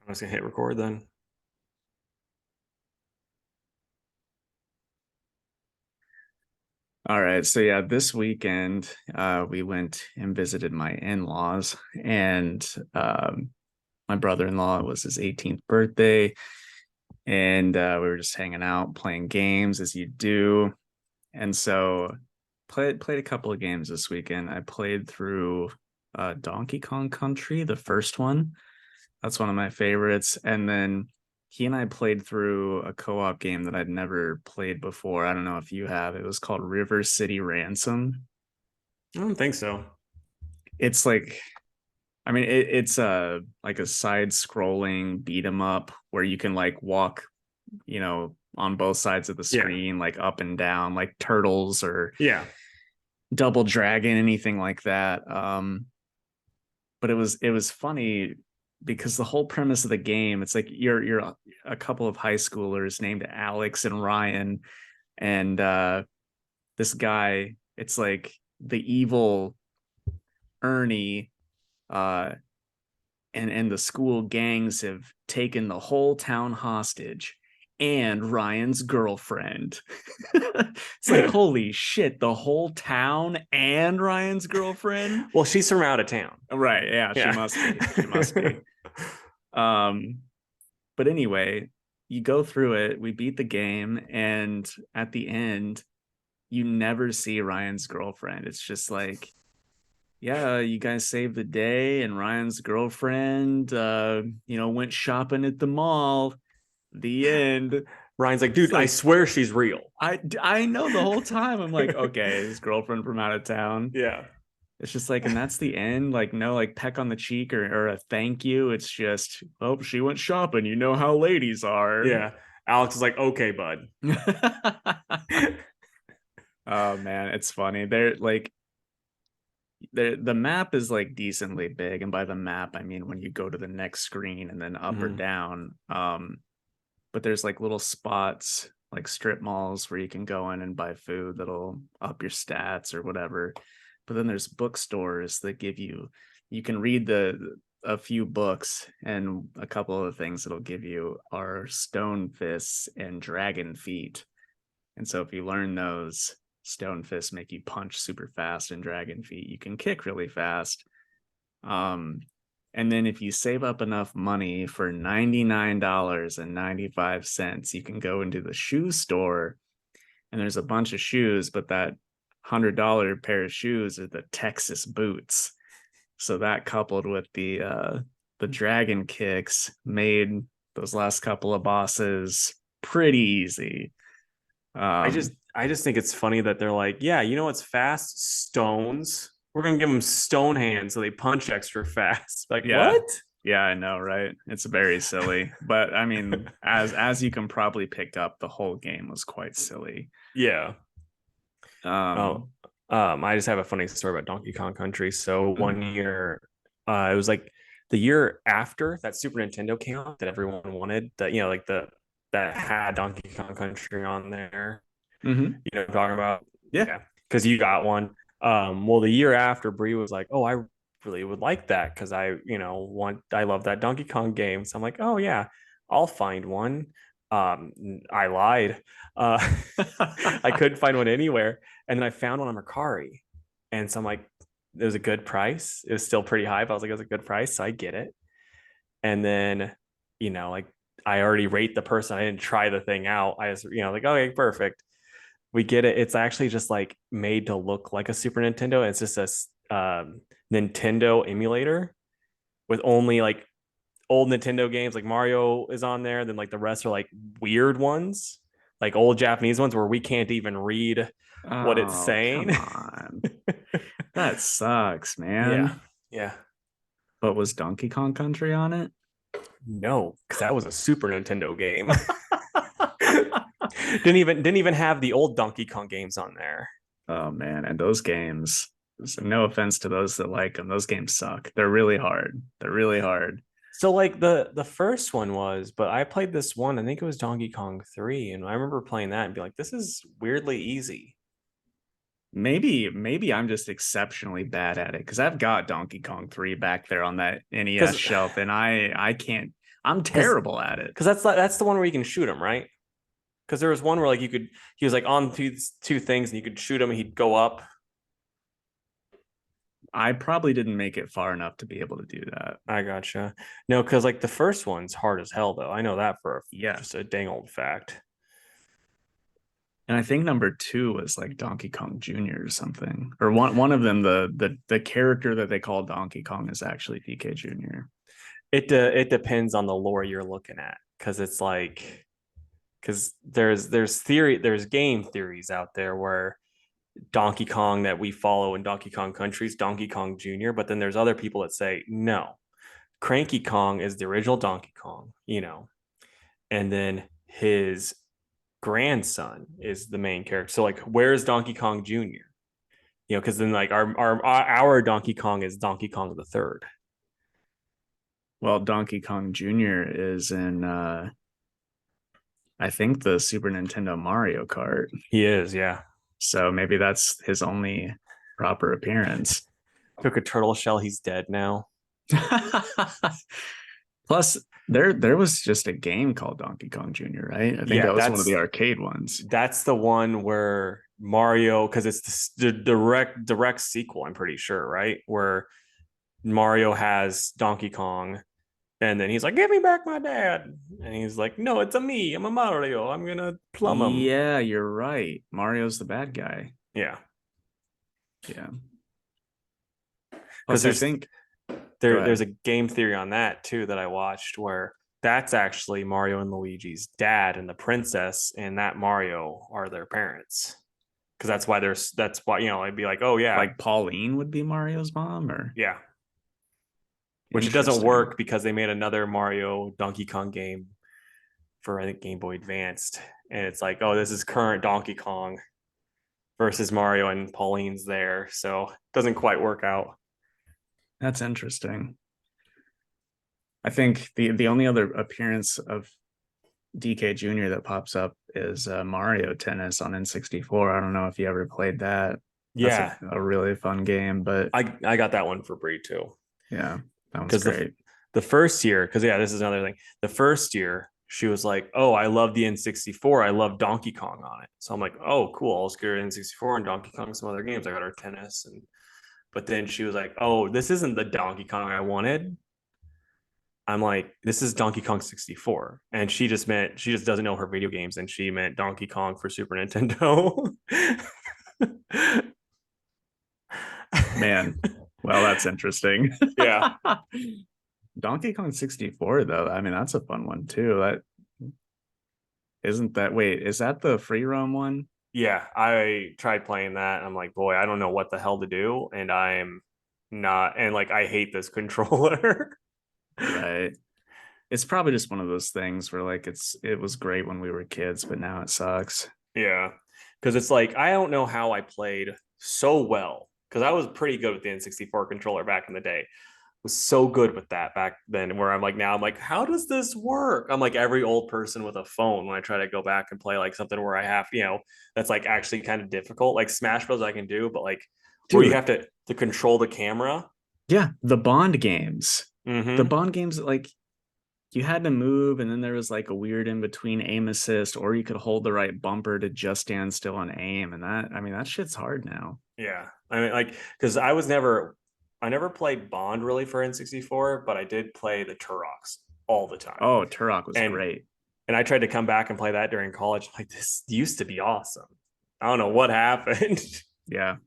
just gonna hit record then. All right. So yeah, this weekend we went and visited my in-laws, and my brother-in-law, it was his 18th birthday, and we were just hanging out, playing games as you do. And so played a couple of games this weekend. I played through Donkey Kong Country, the first one. That's one of my favorites. And then he and I played through a co-op game that I'd never played before. I don't know if you have. It was called River City Ransom. I don't think so. It's like, I mean, it's a like a side-scrolling beat 'em up where you can like walk, on both sides of the Yeah. screen, like up and down, like turtles or Yeah. Double Dragon, anything like that. But it was funny because the whole premise of the game, it's like you're a couple of high schoolers named Alex and Ryan, and this guy, it's like the evil Ernie, uh and the school gangs have taken the whole town hostage and Ryan's girlfriend. It's like, holy shit, the whole town and Ryan's girlfriend. Well, she's from out of town. Right, yeah, she Yeah. must be. She must be. Um, but anyway, you go through it, we beat the game, and at the end, you never see Ryan's girlfriend. It's just like, yeah, you guys saved the day, and Ryan's girlfriend, went shopping at the mall. The end. Ryan's like, It's dude, I like, swear she's real. I know the whole time. I'm like, okay, his girlfriend from out of town. Yeah. It's just like, and that's the end. Like, no, like peck on the cheek or a thank you. It's just, oh, she went shopping. You know how ladies are. Yeah. Alex is like, okay, bud. Oh man, it's funny. They're like, the map is like decently big, and by the map I mean when you go to the next screen and then up or Mhm. down. But there's like little spots like strip malls where you can go in and buy food that'll up your stats or whatever. But then there's bookstores that give you can read the a few books, and a couple of the things it'll give you are stone fists and dragon feet. And so if you learn those, stone fists make you punch super fast, and dragon feet you can kick really fast. Um, and then if you save up enough money for $99.95, you can go into the shoe store, and there's a bunch of shoes, but that $100 pair of shoes are the Texas boots. So that coupled with the dragon kicks made those last couple of bosses pretty easy. I just Um, I just think it's funny that they're like, yeah, you know what's fast? Stones. We're gonna give them stone hands so they punch extra fast. Like, yeah, what? yeah, I know, right? It's very silly, but I mean, as you can probably pick up, the whole game was quite silly. Yeah. Oh, Um, I just have a funny story about Donkey Kong Country. So mm, one year, it was like the year after that Super Nintendo came out that everyone wanted, that like that had Donkey Kong Country on there. mhm. You know what I'm talking about? Yeah, Yeah, because you got one. Well, the year after, Bree was like, "Oh, I really would like that because I love that Donkey Kong game." So I'm like, "Oh yeah, I'll find one." I lied. Uh, I couldn't find one anywhere, and then I found one on Mercari, and so I'm like, it was a good price. It was still pretty high, but I was like, it was a good price, so I get it. And then, like I already rate the person. I didn't try the thing out. I just, like, okay, perfect. We get it. It's actually just like made to look like a Super Nintendo. It's just a Nintendo emulator with only like old Nintendo games. Like Mario is on there. Then like the rest are like weird ones, like old Japanese ones where we can't even read what it's oh, saying. come on. That sucks, Yeah. man. Yeah. But was Donkey Kong Country on it? No, because that was a Super Nintendo game. didn't even have the old Donkey Kong games on there. Oh man, and those games, so no offense to those that like them, those games suck. They're really hard. They're really hard. So like the first one was, but I played this one. I think it was Donkey Kong 3, and I remember playing that and be like, this is weirdly easy. Maybe I'm just exceptionally bad at it because I've got Donkey Kong 3 back there on that NES Because shelf, and I can't. I'm because terrible at it. that's the one where you can shoot him, right? Because there was one where like he was like on two things and you could shoot him and he'd go up. I probably didn't make it far enough to be able to do that. I gotcha. No, because like the first one's hard as hell though. I know that for Yeah. just a dang old fact. And I think number two was like Donkey Kong Jr. or something. Or one of them, the character that they call Donkey Kong is actually DK Jr. It depends on the lore you're looking at because it's like because there's game theories out there where Donkey Kong that we follow in Donkey Kong countries, Donkey Kong Jr., but then there's other people that say no, Cranky Kong is the original Donkey Kong, and then his grandson is the main character. So like, where's Donkey Kong Jr.? Because then like our Donkey Kong is Donkey Kong the third. Well, Donkey Kong Jr. is in I think the Super Nintendo Mario Kart. He is, yeah. So maybe that's his only proper appearance. Took a turtle shell. He's dead now. Plus, there was just a game called Donkey Kong Jr., right? I think that was one of the arcade ones. That's the one where Mario, because it's the direct sequel, I'm pretty sure, right? Where Mario has Donkey Kong, and then he's like, "Give me back my dad," and he's like, "No, it's a me. I'm a Mario. I'm gonna plumb him." Yeah, you're right. Mario's the bad guy. Yeah, Yeah. because Plus, I think there's a game theory on that too that I watched where that's actually Mario and Luigi's dad and the princess and that Mario are their parents. Because that's why I'd be like, oh yeah, like Pauline would be Mario's mom, or yeah, which it doesn't work because they made another Mario Donkey Kong game for I think Game Boy Advanced, and it's like, oh, this is current Donkey Kong versus Mario and Pauline's there, so it doesn't quite work out. That's interesting. I think the only other appearance of DK Jr. that pops up is Mario Tennis on N64. I don't know if you ever played that. That's Yeah, a really fun game, but I got that one for Bree too. Yeah, that one's great. The first year, because yeah, this is another thing. The first year, she was like, "Oh, I love the N64. I love Donkey Kong on it." So I'm like, "Oh, cool. I'll just get her N64 and Donkey Kong and some other games." I got her tennis, but then she was like, "Oh, this isn't the Donkey Kong I wanted." I'm like, "This is Donkey Kong 64," and she just doesn't know her video games, and she meant Donkey Kong for Super Nintendo. Man, well, that's interesting. Yeah. Donkey Kong 64, though, I mean, that's a fun one too. That isn't that wait, is that the free roam one? Yeah, I tried playing that. And I'm like, boy, I don't know what the hell to do. And I'm not, and like, I hate this controller. Right. It's probably just one of those things where like it was great when we were kids, but now it sucks. Yeah. Cause it's like, I don't know how I played so well. Cause I was pretty good with the N64 controller back in the day. Was so good with that back then, where I'm like, now I'm like, how does this work? I'm like every old person with a phone when I try to go back and play like something where I have, that's like actually kind of difficult. Like Smash Bros. I can do, but like where you have to control the camera. Yeah, the Bond games. Mm-hmm. The Bond games, like you had to move, and then there was like a weird in between aim assist, or you could hold the right bumper to just stand still and aim. And that shit's hard now. Yeah. I mean, like, because I never played Bond really for N64, but I did play the Turoks all the time. Oh, Turok was great. And I tried to come back and play that during college. Like, this used to be awesome. I don't know what happened. Yeah.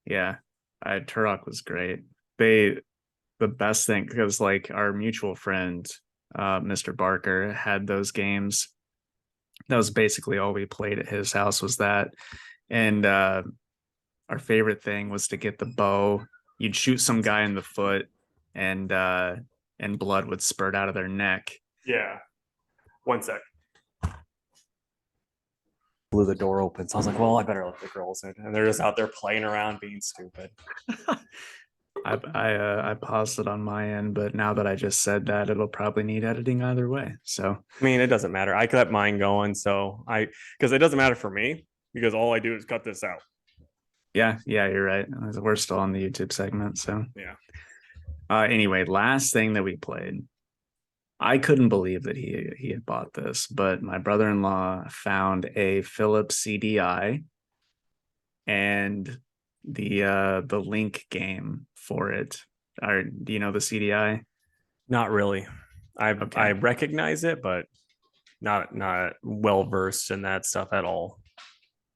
Yeah. Turok was great. The best thing, because like our mutual friend, Mr. Barker, had those games. That was basically all we played at his house was that. And our favorite thing was to get the bow. You'd shoot some guy in the foot, and blood would spurt out of their neck. Yeah. One sec. Blew the door open. So I was like, well, I better let the girls in. And they're just out there playing around being stupid. I paused it on my end, but now that I just said that, it'll probably need editing either way. So I mean, it doesn't matter. I kept mine going, because it doesn't matter for me because all I do is cut this out. Yeah, you're right. We're still on the YouTube segment, so yeah. Anyway, last thing that we played I couldn't believe that he had bought this, but my brother-in-law found a Philips CDI and the Link game for it. Do you know the CDI? Not really. I Okay. recognize it, but not well versed in that stuff at all.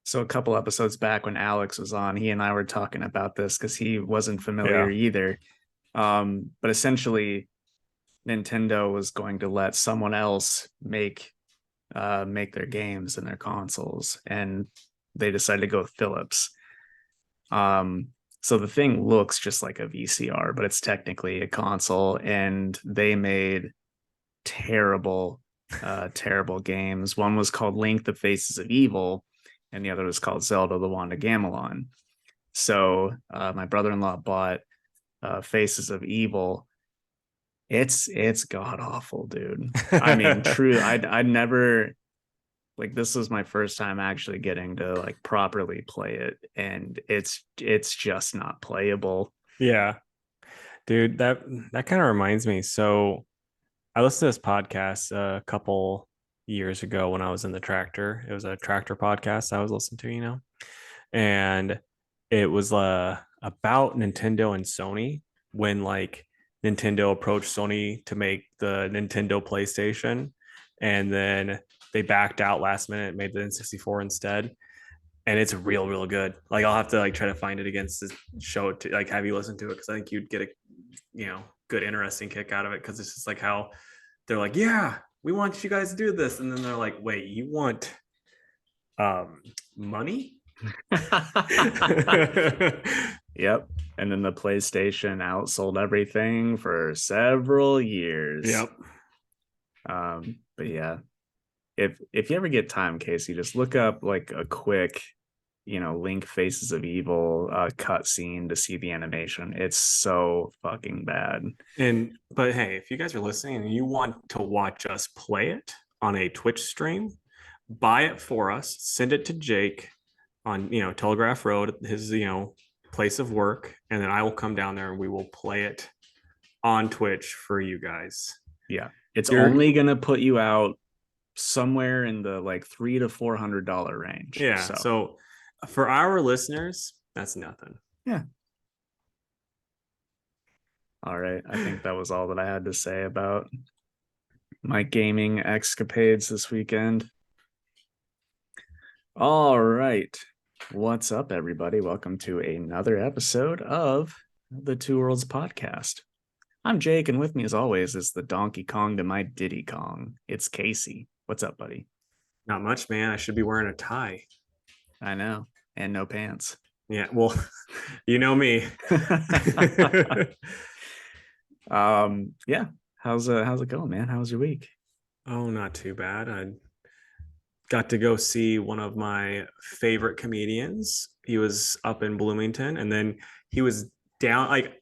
So a couple episodes back when Alex was on, he and I were talking about this because he wasn't familiar Yeah. either. But essentially, Nintendo was going to let someone else make their games and their consoles, and they decided to go with Philips. Um, so the thing looks just like a VCR, but it's technically a console, and they made terrible, terrible games. One was called Link: The Faces of Evil, and the other was called Zelda: The Wand of Gamelon. So my brother-in-law bought Faces of Evil. It's god awful, dude. I mean, true. I'd never like this was my first time actually getting to like properly play it, and it's just not playable. Yeah, dude, that kind of reminds me. So I listened to this podcast a couple years ago when I was in the tractor. It was a tractor podcast I was listening to, and it was about Nintendo and Sony when like Nintendo approached Sony to make the Nintendo PlayStation, and then they backed out last minute, made the N64 instead. And it's real good. Like I'll have to like try to find it against this show to like have you listen to it because I think you'd get a good interesting kick out of it because it's just like how they're like, yeah, we want you guys to do this, and then they're like, wait, you want money? Yep. And then the PlayStation outsold everything for several years. Yep. But yeah, if you ever get time, Casey, just look up like a quick, Link Faces of Evil cut scene to see the animation. It's so fucking bad. But hey, if you guys are listening and you want to watch us play it on a Twitch stream, buy it for us, send it to Jake on Telegraph Road, his place of work, and then I will come down there and we will play it on Twitch for you guys. Yeah. It's You're only gonna put you out somewhere in the like $300 to $400 range. Yeah, So so for our listeners, that's nothing. yeah. All right. I think that was all that I had to say about my gaming escapades this weekend. All right. What's up, everybody? Welcome to another episode of the Two Worlds Podcast. I'm Jake, and with me, as always, is the Donkey Kong to my Diddy Kong. It's Casey. What's up, buddy? Not much, man. I should be wearing a tie. I know. And no pants. Yeah, well, you know me. Yeah. How's it going, man? How's your week? Oh, not too bad. I got to go see one of my favorite comedians. He was up in Bloomington, and then he was down. Like,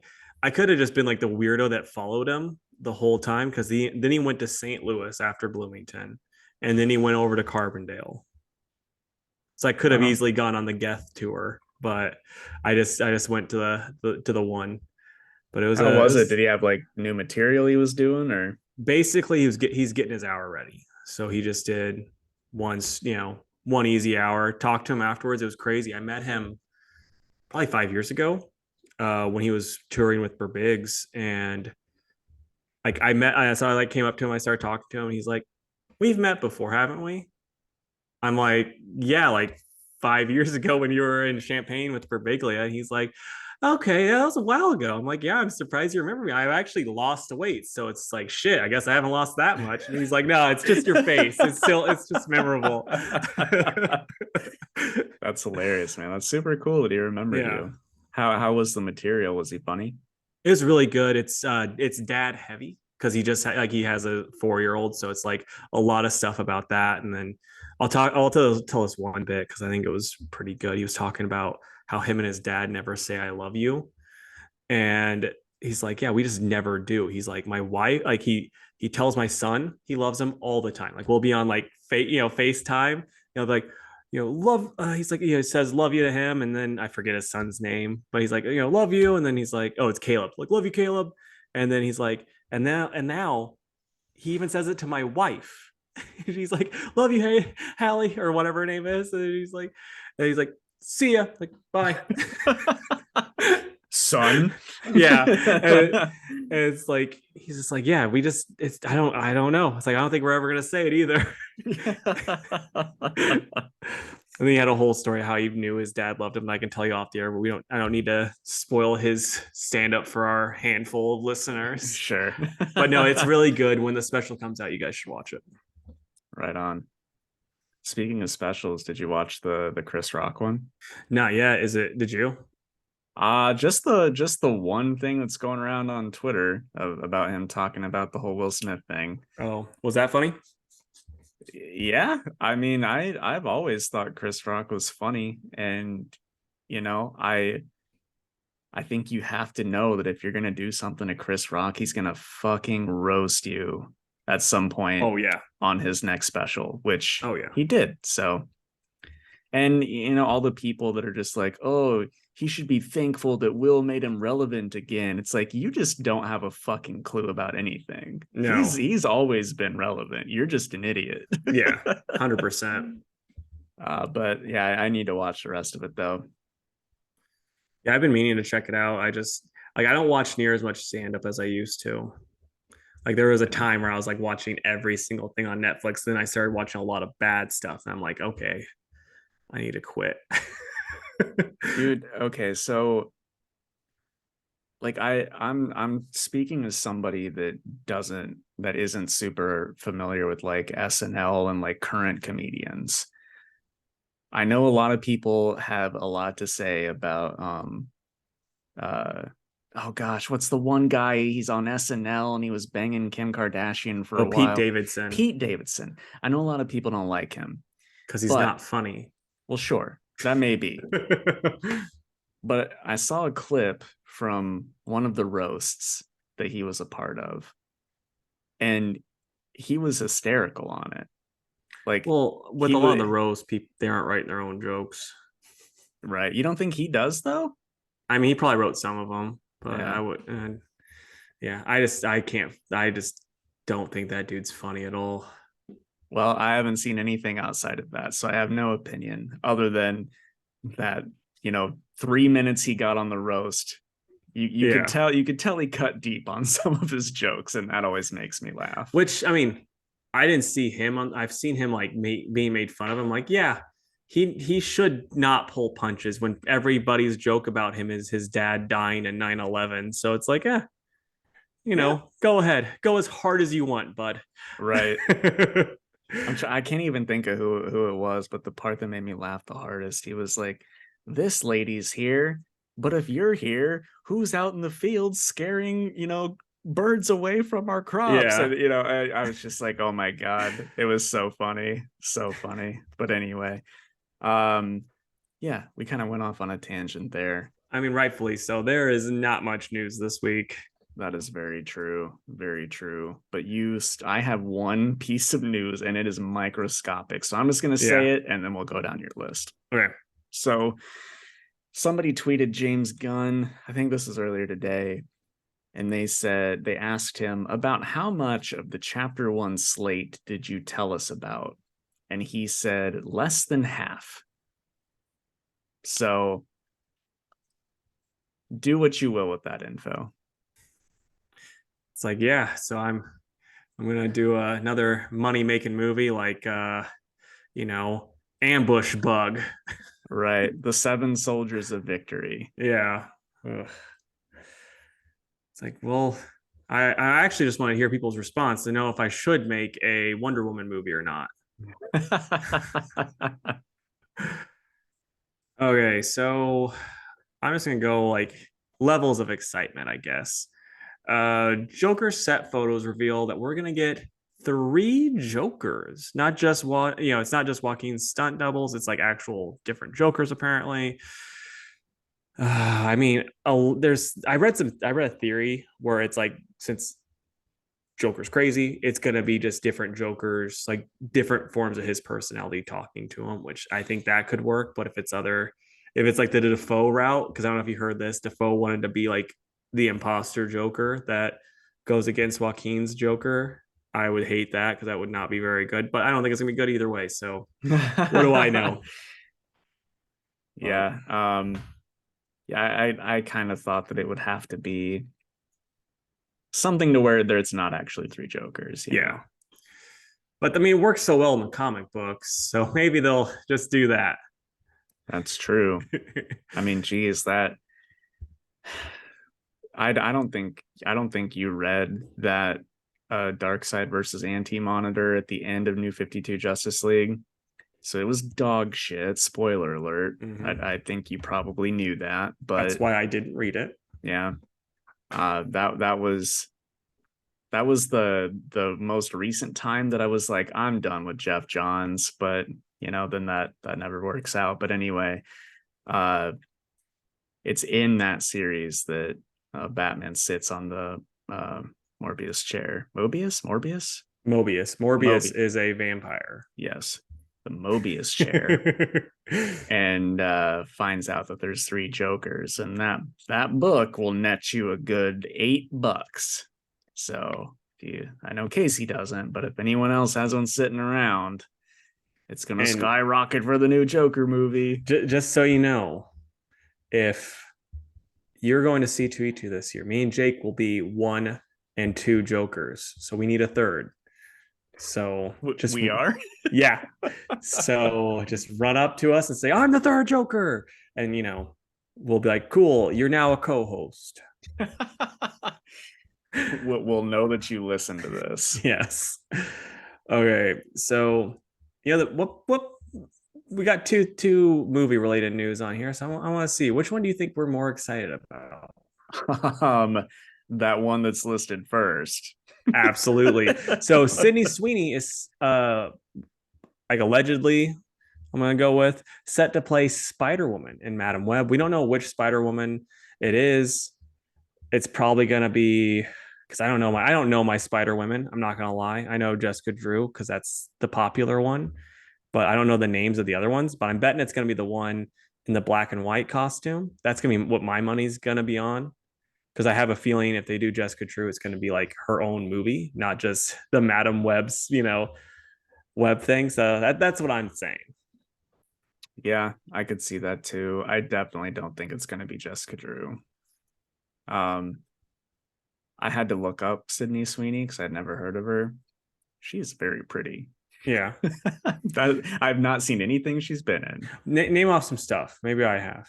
I could have just been like the weirdo that followed him the whole time because then he went to St. Louis after Bloomington, and then he went over to Carbondale. So I could have Oh, easily gone on the Geth tour, but I just went to the one. But how it was it? was Did he have like new material he was doing, or? basically he's getting his hour ready. So he just did once, one easy hour. Talked to him afterwards. It was crazy. I met him probably 5 years ago when he was touring with Burbigs, and like so I like came up to him. I started talking to him. And he's like, "We've met before, haven't we?" I'm like, "Yeah, like 5 years ago when you were in Champaign with Berbiglia." And he's like, "Okay, that was a while ago." I'm like, "Yeah, I'm surprised you remember me. I've actually lost weight, so it's like shit. I guess I haven't lost that much." And he's like, "No, it's just your face. It's just memorable." That's hilarious, man. That's super cool that he remembered Yeah, you. How was the material? Was he funny? it was really good. It's dad heavy because he has a 4 year old, so it's like a lot of stuff about that. And then I'll tell us one bit because I think it was pretty good. He was talking about how him and his dad never say I love you, and he's like, yeah, we just never do. He's like, my wife, like he tells my son he loves him all the time. Like we'll be on like FaceTime, like love. He's like, he says love you to him, and then I forget his son's name, but he's like, love you, and then he's like, oh, it's Caleb, like love you, Caleb, and then he's like, and now he even says it to my wife. She's like, "Love you, hey Hallie," or whatever her name is. And he's like, "See ya," like, "Bye." Son. Yeah, and it's like he's just like, "Yeah, we just it's I don't know." It's like, I don't think we're ever gonna say it either. And then he had a whole story how he knew his dad loved him. I can tell you off the air, but we don't. I don't need to spoil his stand up for our handful of listeners. Sure. But no, it's really good. When the special comes out, you guys should watch it. Right on. Speaking of specials, did you watch the Chris Rock one? Not yet. Is it? Did you? Just the one thing that's going around on Twitter about him talking about the whole Will Smith thing. Oh, was that funny? Yeah, I mean, I've always thought Chris Rock was funny, and you know, I think you have to know that if you're gonna do something to Chris Rock, he's gonna fucking roast you at some point Oh yeah. on his next special, which Oh yeah. he did. So, and you know, all the people that are just like, oh, he should be thankful that Will made him relevant again. It's like you just don't have a fucking clue about anything. No. He's always been relevant. You're just an idiot. Yeah. 100%. But yeah, I need to watch the rest of it though. Yeah, I've been meaning to check it out. I just like I don't watch near as much stand up as I used to. Like there was a time where I was like watching every single thing on Netflix. Then I started watching a lot of bad stuff, and I'm like, okay, I need to quit. Dude, okay, so like I'm speaking as somebody that isn't super familiar with like SNL and like current comedians. I know a lot of people have a lot to say about uh oh gosh, what's the one guy, he's on SNL and he was banging Kim Kardashian for Oh, a Pete while. Davidson, Pete Davidson. I know a lot of people don't like him, because he's but not funny. well, sure, that may be. But I saw a clip from one of the roasts that he was a part of, and he was hysterical on it. Like Well, with he a lot of the would, roast, people they aren't writing their own jokes. right? You don't think he does though? I mean, he probably wrote some of them, but Yeah. I would. Yeah, I can't. I just don't think that dude's funny at all. Well, I haven't seen anything outside of that, so I have no opinion other than that, 3 minutes he got on the roast. You could Yeah, tell he cut deep on some of his jokes, and that always makes me laugh. which I mean, I didn't see him on. I've seen him like being made fun of. I'm like, yeah, he should not pull punches when everybody's joke about him is his dad dying in 9/11. So it's like, Yeah. go ahead, go as hard as you want, bud. Right. I can't even think of who it was, but the part that made me laugh the hardest, he was like, "This lady's here, but if you're here, who's out in the field scaring, birds away from our crops?" Yeah. And I was just like, "Oh my god, it was so funny, so funny." But anyway, um, yeah, we kind of went off on a tangent there. I mean, rightfully so. There is not much news this week. That is very true. Very true. But I have one piece of news and it is microscopic. So I'm just going to Yeah. say it and then we'll go down your list. Okay. So somebody tweeted James Gunn, I think this was earlier today, and they asked him about how much of the chapter 1 slate did you tell us about? And he said less than half. So do what you will with that info. It's like, yeah, so I'm gonna do another money making movie like you know, Ambush Bug. Right. The 7 soldiers of victory. Yeah. Ugh. It's like, well, I actually just want to hear people's response to know if I should make a Wonder Woman movie or not. Okay, so I'm just gonna go like levels of excitement, I guess. Joker set photos reveal that we're gonna get 3 Jokers, not just one. It's not just Joaquin's stunt doubles. It's like actual different Jokers apparently. I mean, I read a theory where it's like since Joker's crazy, it's gonna be just different Jokers, like different forms of his personality talking to him, which I think that could work. But if it's like the Defoe route, because I don't know if you heard this, Defoe wanted to be like the imposter Joker that goes against Joaquin's Joker. I would hate that because that would not be very good. But I don't think it's gonna be good either way. So what do I know? But Yeah. Yeah, I kind of thought that it would have to be something to where it's not actually three Jokers, you know. yeah. But I mean, it works so well in the comic books, so maybe they'll just do that. That's true. I mean, geez, that I don't think you read that Dark Side versus Anti Monitor at the end of New 52 Justice League. So it was dog shit. Spoiler alert. Mhm. I think you probably knew that, That's but why I didn't read it. yeah, that was the most recent time that I was like, I'm done with Jeff Johns, but you know, then that never works out. But anyway, uh, it's in that series that Batman sits on the uh, Morbius chair. Mobius. Morbius Mobi. is a vampire. Yes, the Mobius chair, and finds out that there's three Jokers, and that book will net you a good $8. So I know Casey doesn't, but if anyone else has one sitting around, it's gonna And skyrocket for the new Joker movie. just so you know, if you're going to C2E2 this year, me and Jake will be 1 and 2 Jokers. So we need a third. So just We are. yeah. So just run up to us and say, I'm the third Joker. And we'll be like, cool, you're now a co-host. We'll know that you listen to this. Yes. Okay. So what we got two movie related news on here. So I want to see which one do you think we're more excited about? That one that's listed first. Absolutely. So Sydney Sweeney is like allegedly, I'm gonna go with set to play Spider-Woman in Madam Web. We don't know which Spider-Woman it is. It's probably gonna be because I don't know my Spider-Women. I'm not gonna lie. I know Jessica Drew because that's the popular one, but I don't know the names of the other ones. But I'm betting it's gonna be the one in the black and white costume. That's gonna be what my money's gonna be on. Because I have a feeling if they do Jessica Drew, it's going to be like her own movie, not just the Madam Web's, web thing. So that's what I'm saying. Yeah, I could see that too. I definitely don't think it's going to be Jessica Drew. Um, I had to look up Sydney Sweeney because I'd never heard of her. She's very pretty. Yeah. I've not seen anything she's been in. Name off some stuff. Maybe I have.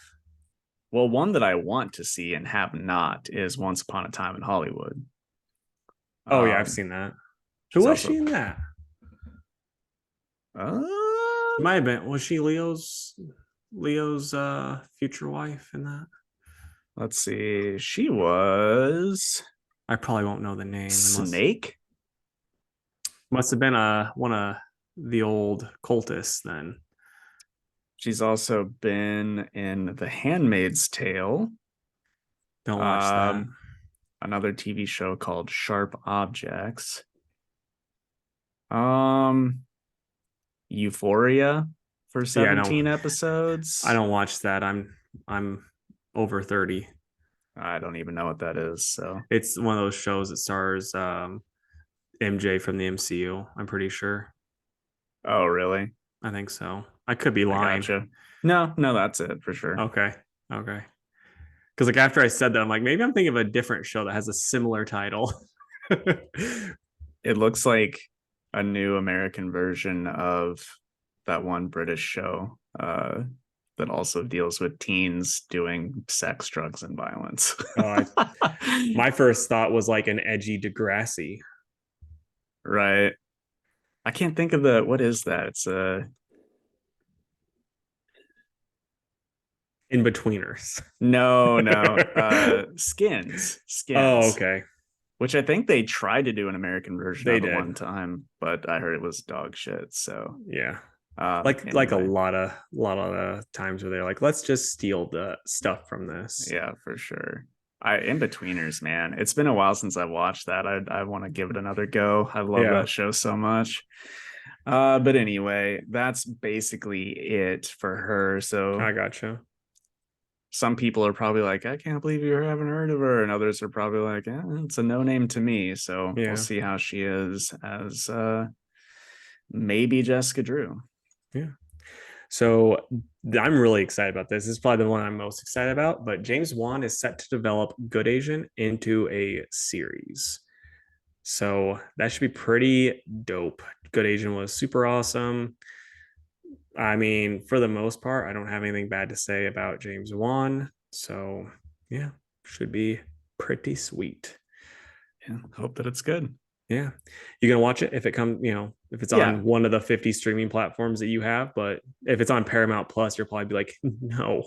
Well, one that I want to see and have not is Once Upon a Time in Hollywood. Oh yeah, I've seen that. Who was she in that? Uh, She might have been. Was she Leo's future wife in that? let's see. She was I probably won't know the name. Snake. Must have been one of the old cultists then. She's also been in The Handmaid's Tale. Don't watch that. Another TV show called Sharp Objects. Euphoria for 17 episodes. I don't watch that. I'm over 30. I don't even know what that is. So it's one of those shows that stars MJ from the MCU. I'm pretty sure. Oh, really? I think so. I could be lying. Gotcha. No, that's it for sure. Okay. Because like after I said that, I'm like, maybe I'm thinking of a different show that has a similar title. It looks like a new American version of that one British show that also deals with teens doing sex, drugs, and violence. My first thought was like an edgy Degrassi. Right. I can't think of what is that? It's In-Betweeners. No. Skins. Oh, okay. Which I think they tried to do an American version They of did. one time, but I heard it was dog shit. So yeah. Anyway. Like a lot of times where they're like, let's just steal the stuff from this. Yeah, for sure. In-Betweeners, man. It's been a while since I watched that. I want to give it another go. I love that show so much. But anyway, that's basically it for her. So I gotcha. some people are probably like, I can't believe you haven't heard of her, and others are probably like, it's a no name to me. So we'll Yeah. see how she is as maybe Jessica Drew. Yeah. So I'm really excited about this. This is probably the one I'm most excited about. But James Wan is set to develop Good Asian into a series. So that should be pretty dope. Good Asian was super awesome. I mean, for the most part, I don't have anything bad to say about James Wan. So yeah, should be pretty sweet. Yeah, hope that it's good. Yeah. You gonna watch it if it comes, if it's Yeah. on one of the 50 streaming platforms that you have, but if it's on Paramount Plus, you'll probably be like, no, I'm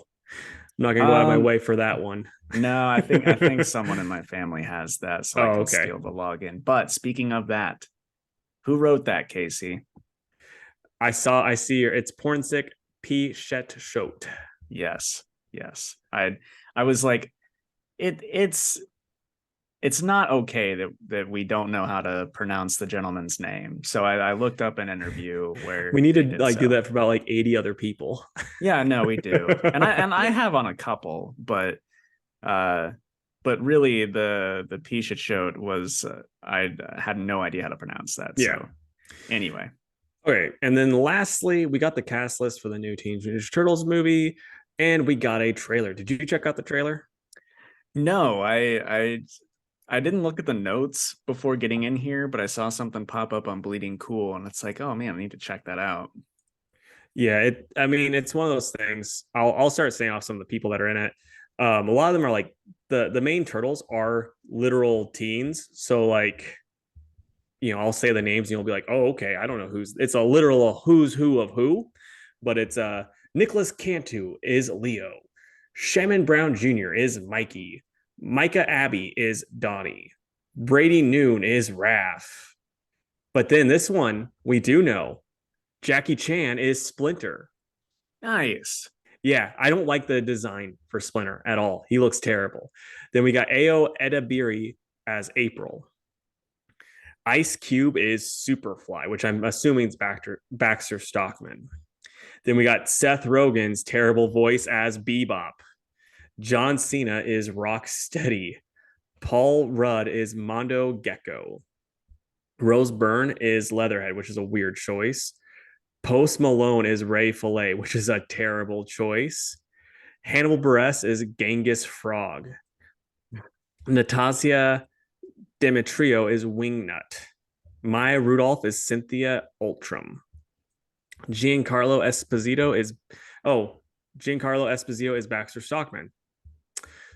not gonna go out of my Um, way for that one. no, I think someone in my family has that, so I Oh, can okay. steal the login. But speaking of that, who wrote that, Casey? I see her. It's Pornsick P. Shet Shote. Yes, yes. I was like, it's not okay that we don't know how to pronounce the gentleman's name. So I looked up an interview where We need they to did like do so. that for about like 80 other people. Yeah, no, we do. And I have on a couple, uh but really the Pisha showed was I had no idea how to pronounce that. Yeah. So anyway, Okay. And then lastly, we got the cast list for the new Teenage Mutant Ninja Turtles movie, and we got a trailer. Did you check out the trailer? no, I didn't look at the notes before getting in here, but I saw something pop up on Bleeding Cool, and it's like, oh man, I need to check that out. Yeah, I mean, it's one of those things. I'll start saying off some of the people that are in it. A lot of them are like the main turtles are literal teens. So like, I'll say the names and you'll be like, oh, okay, I don't know it's a literal who's who of who, but it's Nicholas Cantu is Leo. Shaman Brown Jr. is Mikey. Micah Abbey is Donnie. Brady Noon is Raph. But then this one we do know Jackie Chan is Splinter. Nice. Yeah, I don't like the design for Splinter at all. He looks terrible. Then we got Ao Edabiri as April. Ice Cube is Superfly, which I'm assuming is Baxter Stockman. Then we got Seth Rogen's terrible voice as Bebop. John Cena is Rocksteady. Paul Rudd is Mondo Gecko. Rose Byrne is Leatherhead, which is a weird choice. Post Malone is Ray Fillet, which is a terrible choice. Hannibal Buress is Genghis Frog. Natasha Demetrio is Wingnut. Maya Rudolph is Cynthia Ultram. Giancarlo Esposito is oh, Giancarlo Esposito is Baxter Stockman.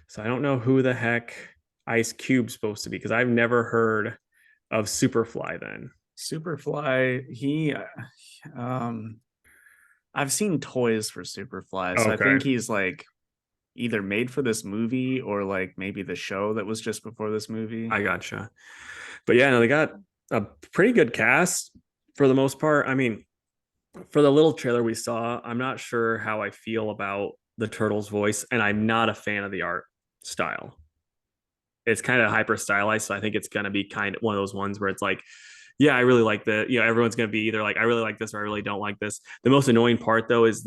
So I don't know who the heck Ice Cube's supposed to be because I've never heard of Superfly then. Superfly, he I've seen toys for Superfly, so I Okay. think he's like either made for this movie or like maybe the show that was just before this movie. I gotcha. But yeah, no, they got a pretty good cast for the most part. I mean, for the little trailer we saw, I'm not sure how I feel about the turtle's voice, and I'm not a fan of the art style. It's kind of hyper stylized, so I think it's gonna be kind of one of those ones where it's like, yeah, I really like the, everyone's gonna be either like, I really like this or I really don't like this. The most annoying part though is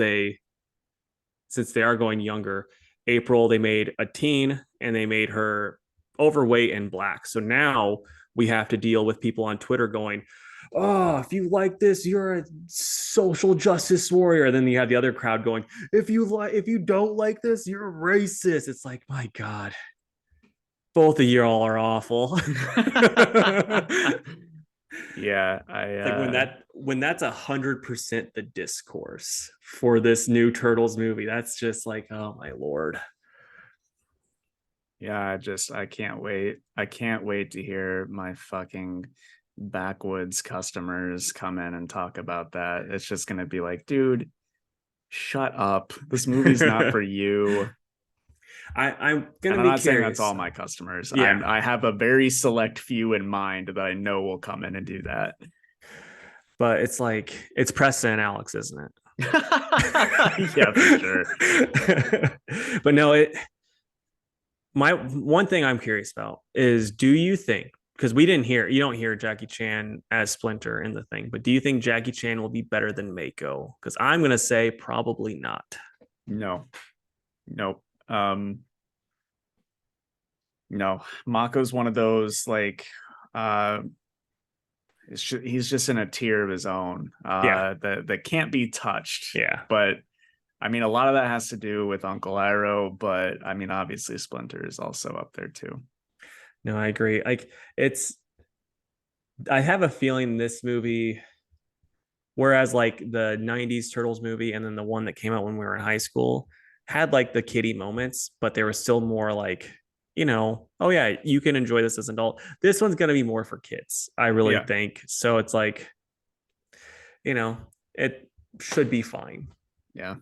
since they are going younger, April they made a teen and they made her overweight and black. So now we have to deal with people on Twitter going, oh, if you like this, you're a social justice warrior. And then you have the other crowd going, if you don't like this, you're a racist. It's like, my God, both of you all are awful. Yeah, Like when that's 100% the discourse for this new Turtles movie, that's just like, oh my Lord. yeah, I can't wait. I can't wait to hear my fucking backwoods customers come in and talk about that. It's just gonna be like, dude, shut up. This movie's not for you. I'm gonna And I'm be not saying that's curious. all my customers. Yeah, I have a very select few in mind that I know will come in and do that. but it's like it's Preston and Alex, isn't it? Yeah, for sure. But no, my one thing I'm curious about is, do you think, because you don't hear Jackie Chan as Splinter in the thing, but do you think Jackie Chan will be better than Mako? Because I'm gonna say probably not. No, nope. Um, Mako's one of those like uh he's just in a tier of his own Yeah. that can't be touched. Yeah. But I mean, a lot of that has to do with Uncle Iroh, but I mean, obviously Splinter is also up there too. No, I agree. Like it's I have a feeling this movie, whereas like the 90s Turtles movie and then the one that came out when we were in high school had like the kiddie moments, but they were still more like, oh yeah, you can enjoy this as an adult. This one's going to be more for kids, I really Yeah, think. So it's like, you know, it should be fine. yeah.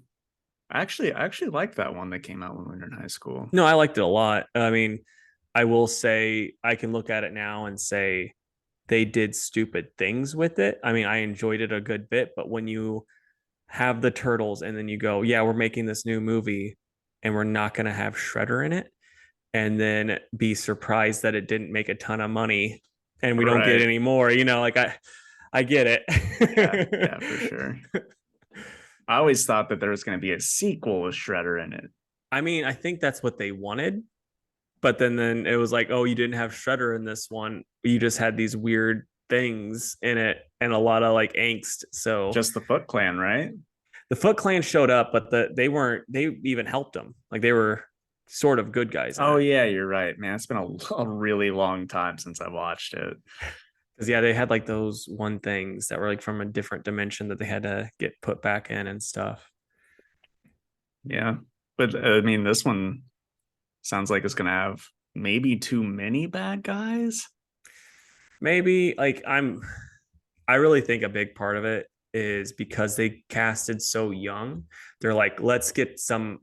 I actually liked that one that came out when we were in high school. No, I liked it a lot. I mean, I will say I can look at it now and say they did stupid things with it. I mean, I enjoyed it a good bit, but when you have the turtles and then you go, yeah, we're making this new movie and we're not going to have Shredder in it, and then be surprised that it didn't make a ton of money and we don't get Right. any more, like I get Yeah, yeah, for it. sure. I always thought that there was going to be a sequel with Shredder in it. I mean, I think that's what they wanted, but then it was like, oh, you didn't have Shredder in this one. You just had these weird things in it and a lot of like angst. So Just the Foot Clan, right? the Foot Clan showed up, but they weren't. They even helped them. Like they were sort of good guys in Oh it. yeah, you're right, man. It's been a really long time since I watched it. Because yeah, they had like those one things that were like from a different dimension that they had to get put back in and stuff. Yeah, but I mean, this one sounds like it's gonna have maybe too many bad guys. Maybe like I really think a big part of it is because they casted so young. They're like, let's get some,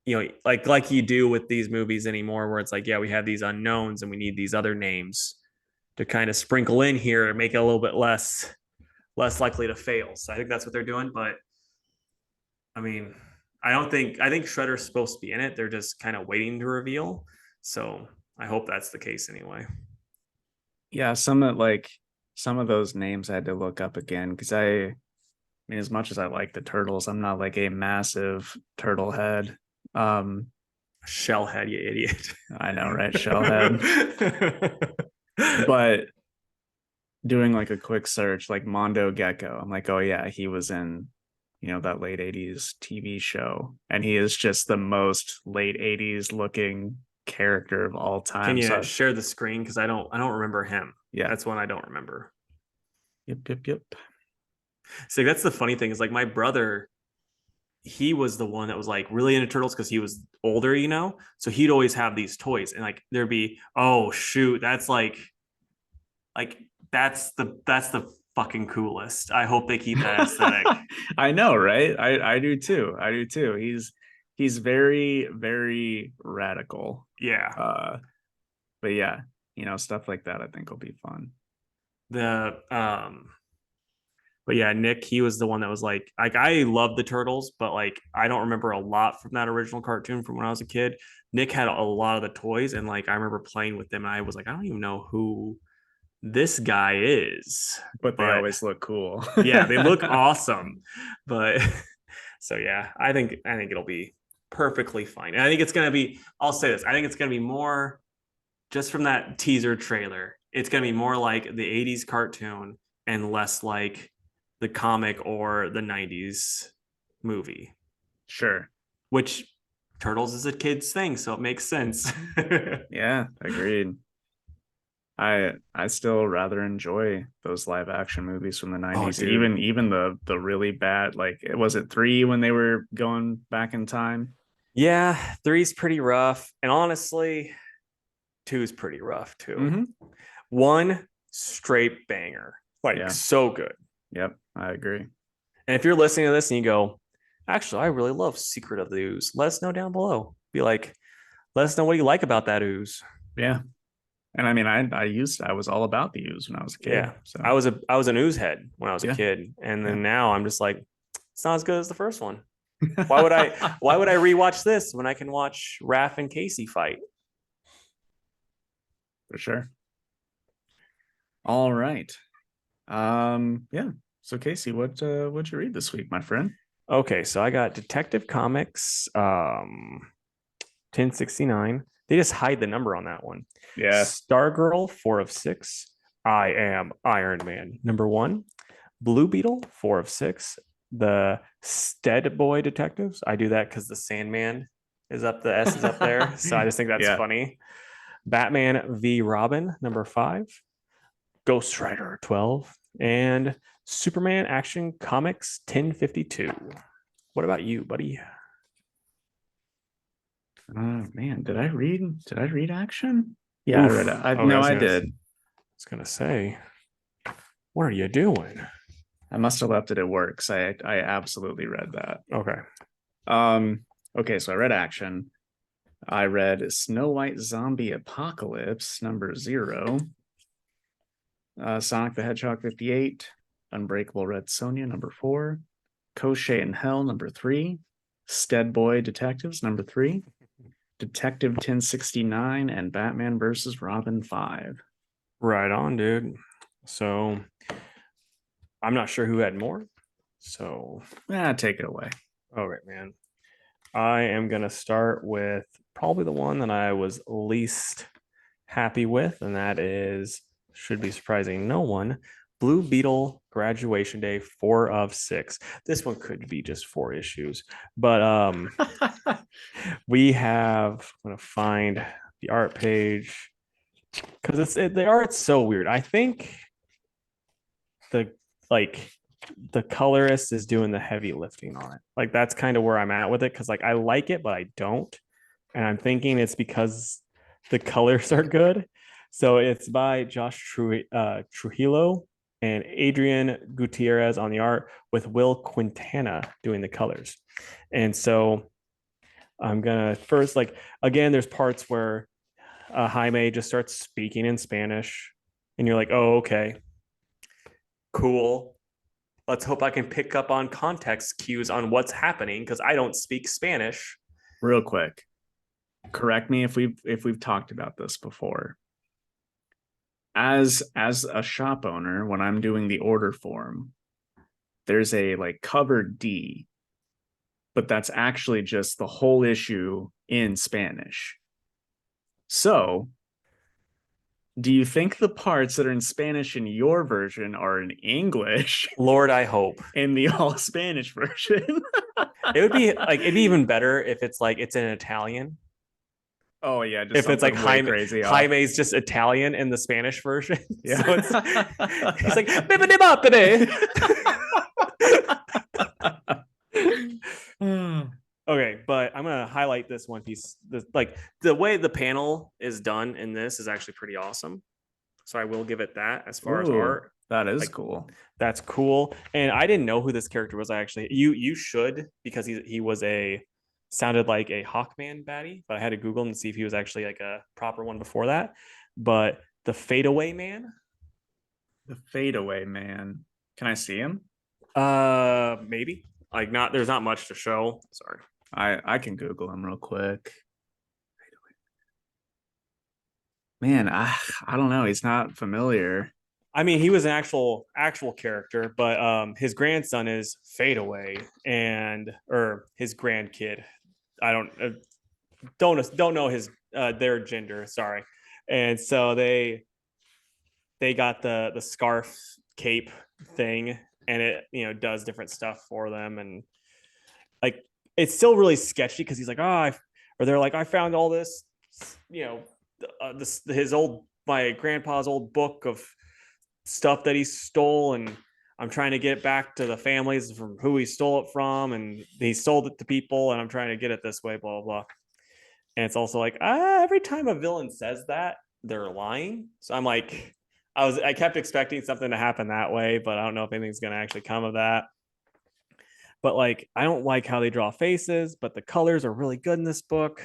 like you do with these movies anymore, where it's like, yeah, we have these unknowns and we need these other names to kind of sprinkle in here and make it a little bit less likely to fail. So I think that's what they're doing. But I mean, I think Shredder's supposed to be in it. They're just kind of waiting to reveal. So I hope that's the case anyway. Yeah, some of those names I had to look up again because I mean, as much as I like the turtles, I'm not like a massive turtle head. Um, Shellhead, you idiot. I know, right? Shellhead. But doing like a quick search, like Mondo Gecko, I'm like, oh yeah, he was in, that late 80s TV show. And he is just the most late 80s looking character of all Can time. you So share the screen? Because I don't remember him. yeah. That's one I don't remember. Yep, yep, yep. So that's the funny thing is like my brother, he was the one that was like really into turtles because he was older, So he'd always have these toys, and like there'd be, oh shoot, that's like that's the fucking coolest. I hope they keep that aesthetic. I know, right? I do too. I do too. He's very, very radical. Yeah. Uh, but yeah, stuff like that I think will be fun. The but yeah, Nick, he was the one that was like I love the turtles, but like I don't remember a lot from that original cartoon from when I was a kid. Nick had a lot of the toys, and like I remember playing with them, and I was like, I don't even know who this guy is. But they But always look cool. yeah, they look awesome. But so yeah, I think it'll be perfectly fine. And I think it's gonna be, I'll say this, I think it's gonna be more just from that teaser trailer, it's gonna be more like the 80s cartoon and less like the comic or the 90s movie. Sure. Which Turtles is a kid's thing, so it makes sense. Yeah, agreed. I still rather enjoy those live action movies from the Oh, 90s, dude. even the really bad, like was it 3 when they were going back in time? Yeah, three's pretty rough. And honestly, two's pretty rough too. Mm-hmm. One straight banger, like Yeah. so good. Yep, I agree. And if you're listening to this and you go, actually, I really love Secret of the Ooze, let us know down below. Be like, let us know what you like about that ooze. Yeah. And I mean, I was all about the U's when I was a kid. Yeah, So I was an ooze head when I was a yeah, kid, and yeah. then now I'm just like, it's not as good as the first one. Why would I rewatch this when I can watch Raph and Casey fight? For sure. All right. Yeah. So Casey, what'd you read this week, my friend? Okay, so I got Detective Comics, 1069. They just hide the number on that one. Yeah. Stargirl, 4 of 6. I am Iron Man, number 1. Blue Beetle, 4 of 6. The Stead Boy Detectives. I do that because the Sandman is up, the S is up there. So I just think that's Yeah. funny. Batman v Robin, number 5. Ghost Rider, 12. And Superman Action Comics, 1052. What about you, buddy? Man, did I read Action? Yeah, I read it. Oof. Okay, No, I did. I was gonna say, what are you doing? I must have left it at work because I absolutely read that. Okay. Okay, so I read Action. I read Snow White Zombie Apocalypse, number 0. Sonic the Hedgehog 58. Unbreakable Red Sonja, number 4. Koschchei in Hell, number 3. Stead Boy Detectives, number 3. Detective 1069 and Batman versus Robin 5. Right on, dude. So I'm not sure who had more. So Take it away. all right, man. I am gonna start with probably the one that I was least happy with, and that is, should be surprising no one, Blue Beetle Graduation Day, 4 of 6. This one could be just 4 issues, but we have, I'm gonna find the art page because the art's so weird. I think the like the colorist is doing the heavy lifting on it. Like that's kind of where I'm at with it, because like I like it, but I don't. And I'm thinking it's because the colors are good. So it's by Trujillo and Adrian Gutierrez on the art, with Will Quintana doing the colors. And so I'm gonna first, like, again, there's parts where Jaime just starts speaking in Spanish, and you're like, oh, okay, cool. Let's hope I can pick up on context cues on what's happening, because I don't speak Spanish. Real quick, correct me if we've talked about this before. As a shop owner, when I'm doing the order form, there's a like covered D, but that's actually just the whole issue in Spanish. So, do you think the parts that are in Spanish in your version are in English Lord, I hope. in the all Spanish version? It would be like, it'd be even better if it's like it's in Italian. Oh yeah, just If it's like way crazy. Jaime's just Italian in the Spanish version. Yeah. So it's he's like okay, but I'm gonna highlight this one piece. Like the way the panel is done in this is actually pretty awesome. So I will give it that. As far as art, that is like, cool. That's cool. And I didn't know who this character was. I actually, you should, because he was sounded like a Hawkman baddie, but I had to Google and see if he was actually like a proper one before that. But the Fadeaway Man. The Fadeaway Man. Can I see him? Maybe. Like, not, there's not much to show. Sorry. I can Google him real quick. Man, I don't know. He's not familiar. I mean, he was an actual character, but his grandson is Fadeaway, and or his grandkid. I don't know his their gender. Sorry. And so they got the scarf cape thing, and it, does different stuff for them, and like it's still really sketchy because he's like, or they're like, I found all this, his old, my grandpa's old book of stuff that he stole, and I'm trying to get back to the families from who he stole it from, and he sold it to people, and I'm trying to get it this way, blah blah blah. And it's also like, every time a villain says that, they're lying. So I'm like, I kept expecting something to happen that way, but I don't know if anything's going to actually come of that. But like, I don't like how they draw faces, but the colors are really good in this book.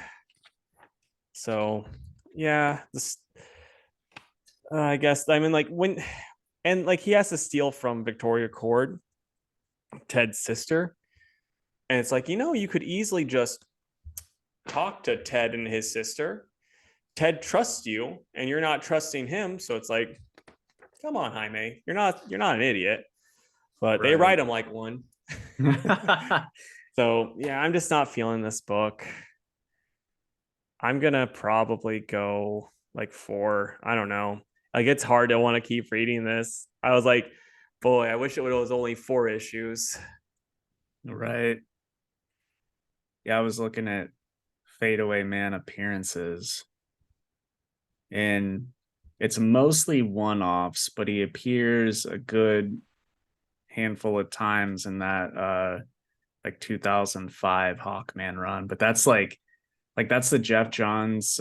So yeah, I guess, I mean, like, and like he has to steal from Victoria Cord, Ted's sister. And it's like, you could easily just talk to Ted and his sister. Ted trusts you and you're not trusting him. So it's like, come on, Jaime, you're not an idiot. But they write him like one. So yeah, I'm just not feeling this book. I'm gonna probably go like four. I don't know. Like it's hard to want to keep reading this. I was like, boy, I wish it was only four issues. Right. Yeah, I was looking at Fadeaway Man appearances, and it's mostly one-offs, but he appears a good handful of times in that like 2005 Hawkman run. But that's like that's the Jeff Johns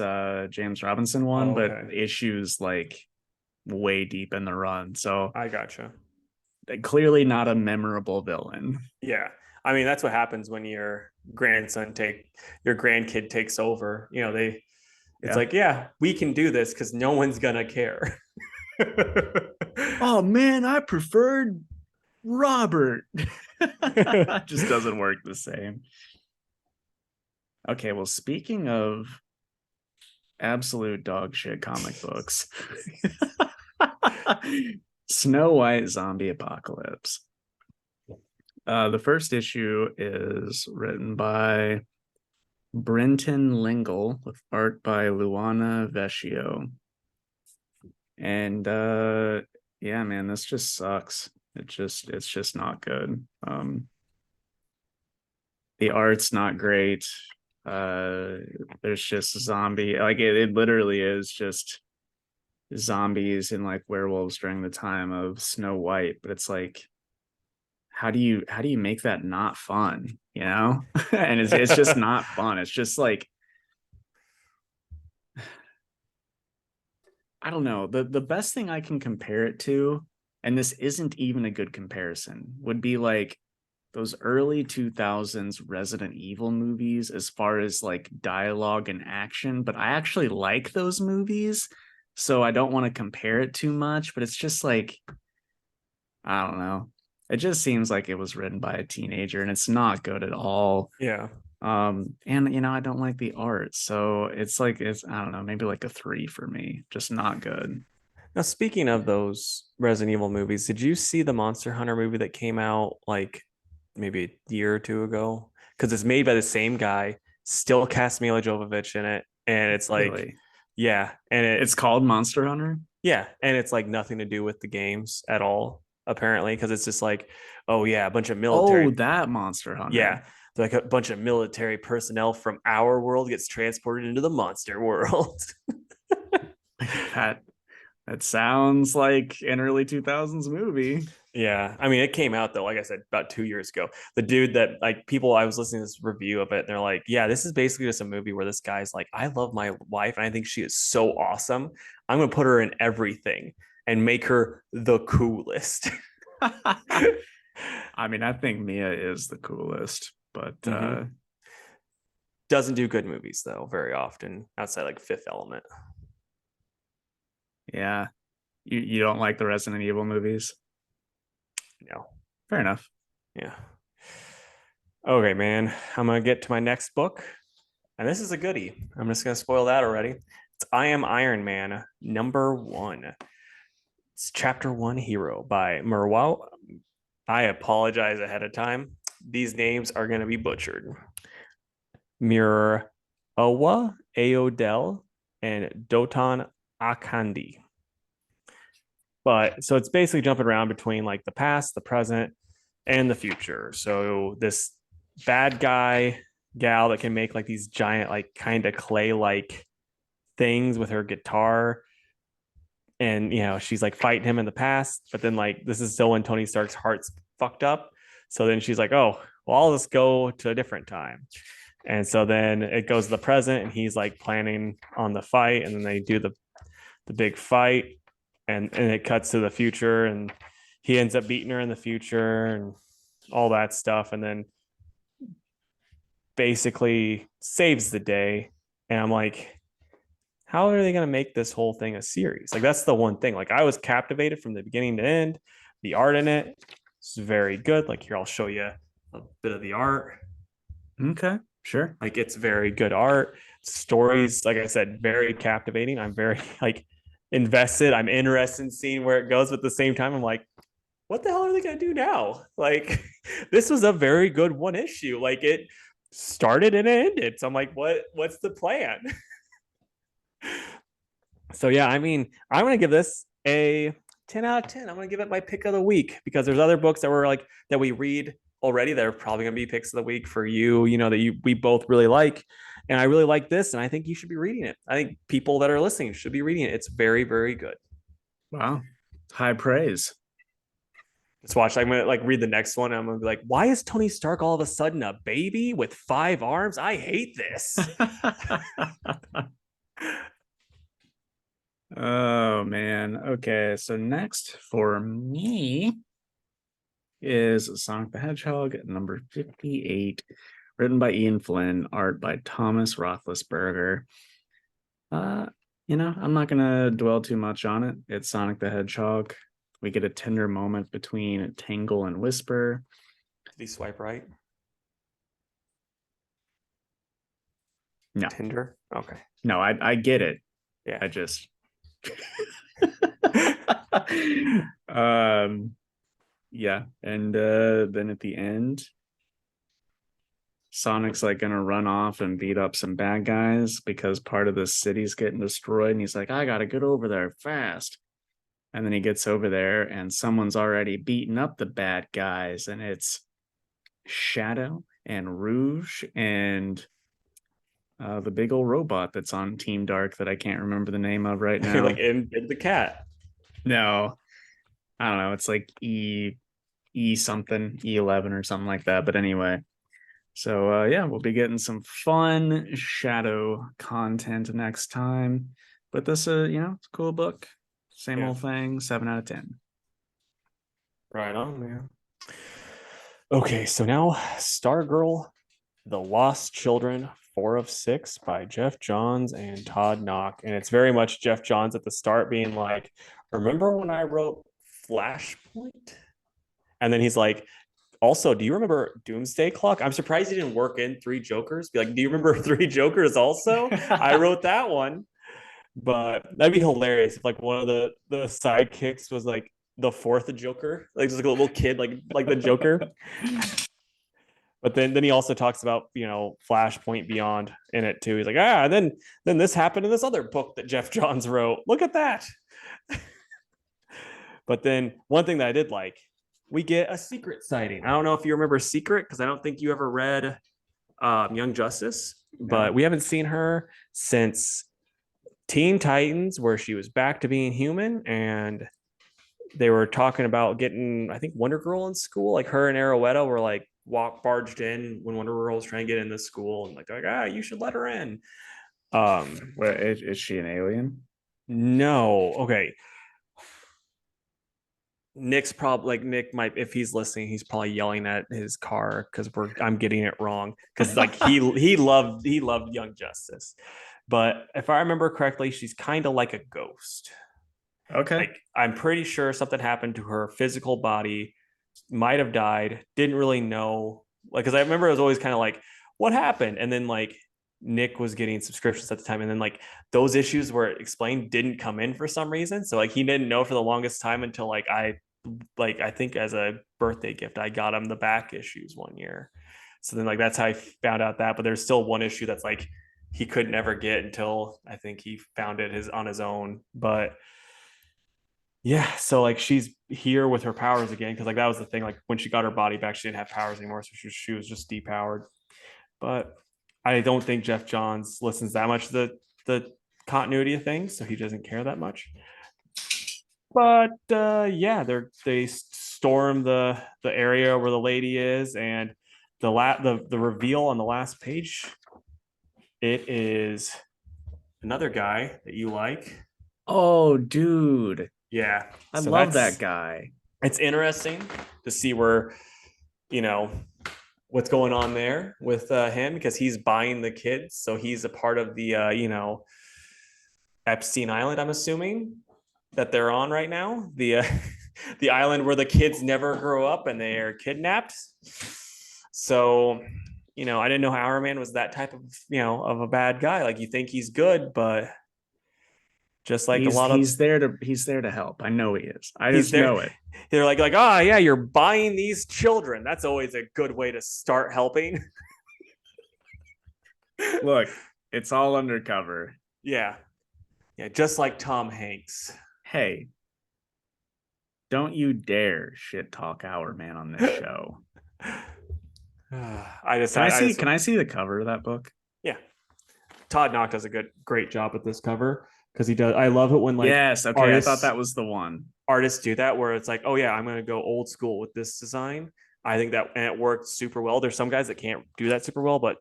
James Robinson one, Oh, but okay. issues like way deep in the run. So I gotcha. clearly not a memorable villain. Yeah. I mean, that's what happens when your grandkid takes over. It's Yeah. like, yeah, we can do this because no one's gonna care. Oh man, I preferred Robert. Just doesn't work the same. Okay, well, speaking of absolute dog shit comic books, Snow White Zombie Apocalypse. The first issue is written by Brenton Lingle with art by Luana Vecchio. And yeah, man, this just sucks. It's just not good. The art's not great. Uh there's just zombie, like it literally is just zombies and like werewolves during the time of Snow White, but it's like how do you make that not fun, you know? And it's just not fun. It's just like I don't know. The best thing I can compare it to, and this isn't even a good comparison, would be like those early 2000s Resident Evil movies as far as like dialogue and action, but I actually like those movies, so I don't want to compare it too much, but it's just like I don't know. It just seems like it was written by a teenager and it's not good at all. Yeah. And I don't like the art, so it's like it's I don't know, maybe like a 3 for me. Just not good. Now, speaking of those Resident Evil movies, did you see the Monster Hunter movie that came out like maybe a year or two ago? Because it's made by the same guy, still cast Mila Jovovich in it, and it's like, Really. yeah, and It's called Monster Hunter. yeah, and it's like nothing to do with the games at all, apparently, because it's just like, oh yeah, a bunch of Oh, military, that Monster yeah, Hunter. like a bunch of military personnel from our world gets transported into the monster world. That that sounds like an early 2000s movie. Yeah, I mean, it came out though, like I said, about 2 years ago. The dude that like people, I was listening to this review of it, and they're like, "Yeah, this is basically just a movie where this guy's like, I love my wife, and I think she is so awesome. I'm gonna put her in everything and make her the coolest." I mean, I think Mia is the coolest, but Mm-hmm. Doesn't do good movies though very often outside like Fifth Element. yeah. You don't like the Resident Evil movies? No, Fair enough. yeah. Okay, man. I'm gonna get to my next book, and this is a goodie. I'm just gonna spoil that already. It's I Am Iron Man #1. It's chapter one Hero by Merwa. I apologize ahead of time. These names are going to be butchered. Murawa Aodel and Doton Akandi. But so it's basically jumping around between like the past, the present, and the future. So this bad guy gal that can make like these giant, like kind of clay like things with her guitar, and she's like fighting him in the past, but then like this is still when Tony Stark's heart's fucked up. So then she's like, oh well, I'll just go to a different time. And so then it goes to the present, and he's like planning on the fight, and then they do the big fight, and it cuts to the future, and he ends up beating her in the future and all that stuff, and then basically saves the day. And I'm like, how are they going to make this whole thing a series? Like, that's the one thing. Like, I was captivated from the beginning to end. The art in it is very good. Like, here, I'll show you a bit of the art. Okay, sure. Like, it's very good art. Stories, like I said, very captivating. I'm very like invested. I'm interested in seeing where it goes. But at the same time, I'm like, what the hell are they going to do now? Like, this was a very good one issue. Like, it started and it ended. So I'm like, what's the plan? So yeah, I mean, I'm gonna give this a 10 out of 10. I'm gonna give it my pick of the week because there's other books that were like that we read already that are probably gonna be picks of the week for you, that we both really like. And I really like this, and I think you should be reading it. I think people that are listening should be reading it. It's very, very good. Wow. High praise. Just watch. I'm gonna like read the next one. And I'm gonna be like, why is Tony Stark all of a sudden a baby with 5 arms? I hate this. Oh man. Okay, so next for me is Sonic the Hedgehog number 58, written by Ian Flynn, art by Thomas Roethlisberger. Uh, I'm not gonna dwell too much on it. It's Sonic the Hedgehog. We get a tender moment between Tangle and Whisper. Did he swipe right? No, Tinder. Okay. no, I get it. Yeah. I just um yeah, and then at the end, Sonic's like gonna run off and beat up some bad guys because part of the city's getting destroyed, and he's like, I gotta get over there fast. And then he gets over there and someone's already beaten up the bad guys, and it's Shadow and Rouge and the big old robot that's on Team Dark that I can't remember the name of right You're now. like in the cat. No, I don't know. It's like E something, E11 or something like that. But anyway, so yeah, we'll be getting some fun Shadow content next time. But this, it's a cool book. Same Yeah. old thing. 7 out of 10. Right on, man. Okay, so now Stargirl, The Lost Children, 4 of 6 by Jeff Johns and Todd Knock. And it's very much Jeff Johns at the start being like, remember when I wrote Flashpoint? And then he's like, also, do you remember Doomsday Clock? I'm surprised he didn't work in Three Jokers. Be like, do you remember Three Jokers also? I wrote that one. But that'd be hilarious if like one of the sidekicks was like the fourth Joker, like just like a little kid, like the Joker. But then he also talks about Flashpoint Beyond in it too. He's like, and then this happened in this other book that Jeff Johns wrote. Look at that. But then one thing that I did like, we get a Secret sighting. I don't know if you remember Secret because I don't think you ever read Young Justice, but we haven't seen her since Teen Titans, where she was back to being human, and they were talking about getting, I think, Wonder Girl in school. Like her and Arrowetta were like barged in when Wonder Girl was trying to get into school, and like, you should let her in. Wait, is she an alien? No, okay. Nick's probably like Nick might, if he's listening, he's probably yelling at his car because I'm getting it wrong because like he loved Young Justice, but if I remember correctly, she's kind of like a ghost. Okay. Like I'm pretty sure something happened to her physical body, might have died, didn't really know. Like, because I remember it was always kind of like, what happened? And then like Nick was getting subscriptions at the time, and then like those issues were explained didn't come in for some reason. So like he didn't know for the longest time until I think as a birthday gift, I got him the back issues one year. So then like that's how I found out that. But there's still one issue that's like he could never get until I think he found it on his own. But yeah, so like she's here with her powers again because like that was the thing. Like when she got her body back, she didn't have powers anymore, so she was just depowered. But I don't think Jeff Johns listens that much to the continuity of things, so he doesn't care that much. But yeah, they storm the area where the lady is, and the reveal on the last page, it is another guy that you like. Oh, dude. Yeah, I so love that guy. it's interesting to see where you know what's going on there with him because he's buying the kids, so he's a part of the Epstein Island, I'm assuming, that they're on right now, the the island where the kids never grow up and they are kidnapped. So I didn't know how Iron Man was that type of of a bad guy. Like you think he's good, but just like a He's lot of he's there to help. I know he is. I he's just there. know it. They're like, yeah, you're buying these children. That's always a good way to start helping. Look, it's all undercover. Yeah. Yeah. Just like Tom Hanks. Hey, don't you dare shit talk our man on this show. I just had, I just, Can I see the cover of that book? yeah. Todd Knock does a great job at this cover because he does. I love it when like Yes, okay. I thought artists that was the one. artists do that where it's like, oh yeah, I'm gonna go old school with this design. I think that and it worked super well. There's some guys that can't do that super well, but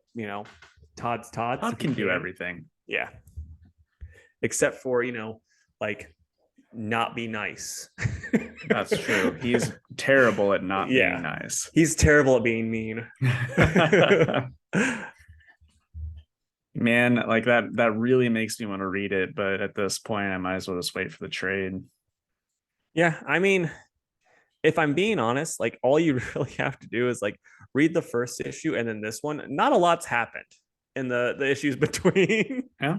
Todd's Todd, so Todd he can do can. everything. Yeah, except for like not be nice. That's true. He's terrible at not being Yeah, nice. he's terrible at being mean. Man, like that really makes me want to read it, but at this point I might as well just wait for the trade. Yeah, I mean, if I'm being honest, like all you really have to do is like read the first issue and then this one. Not a lot's happened in the issues between. Yeah,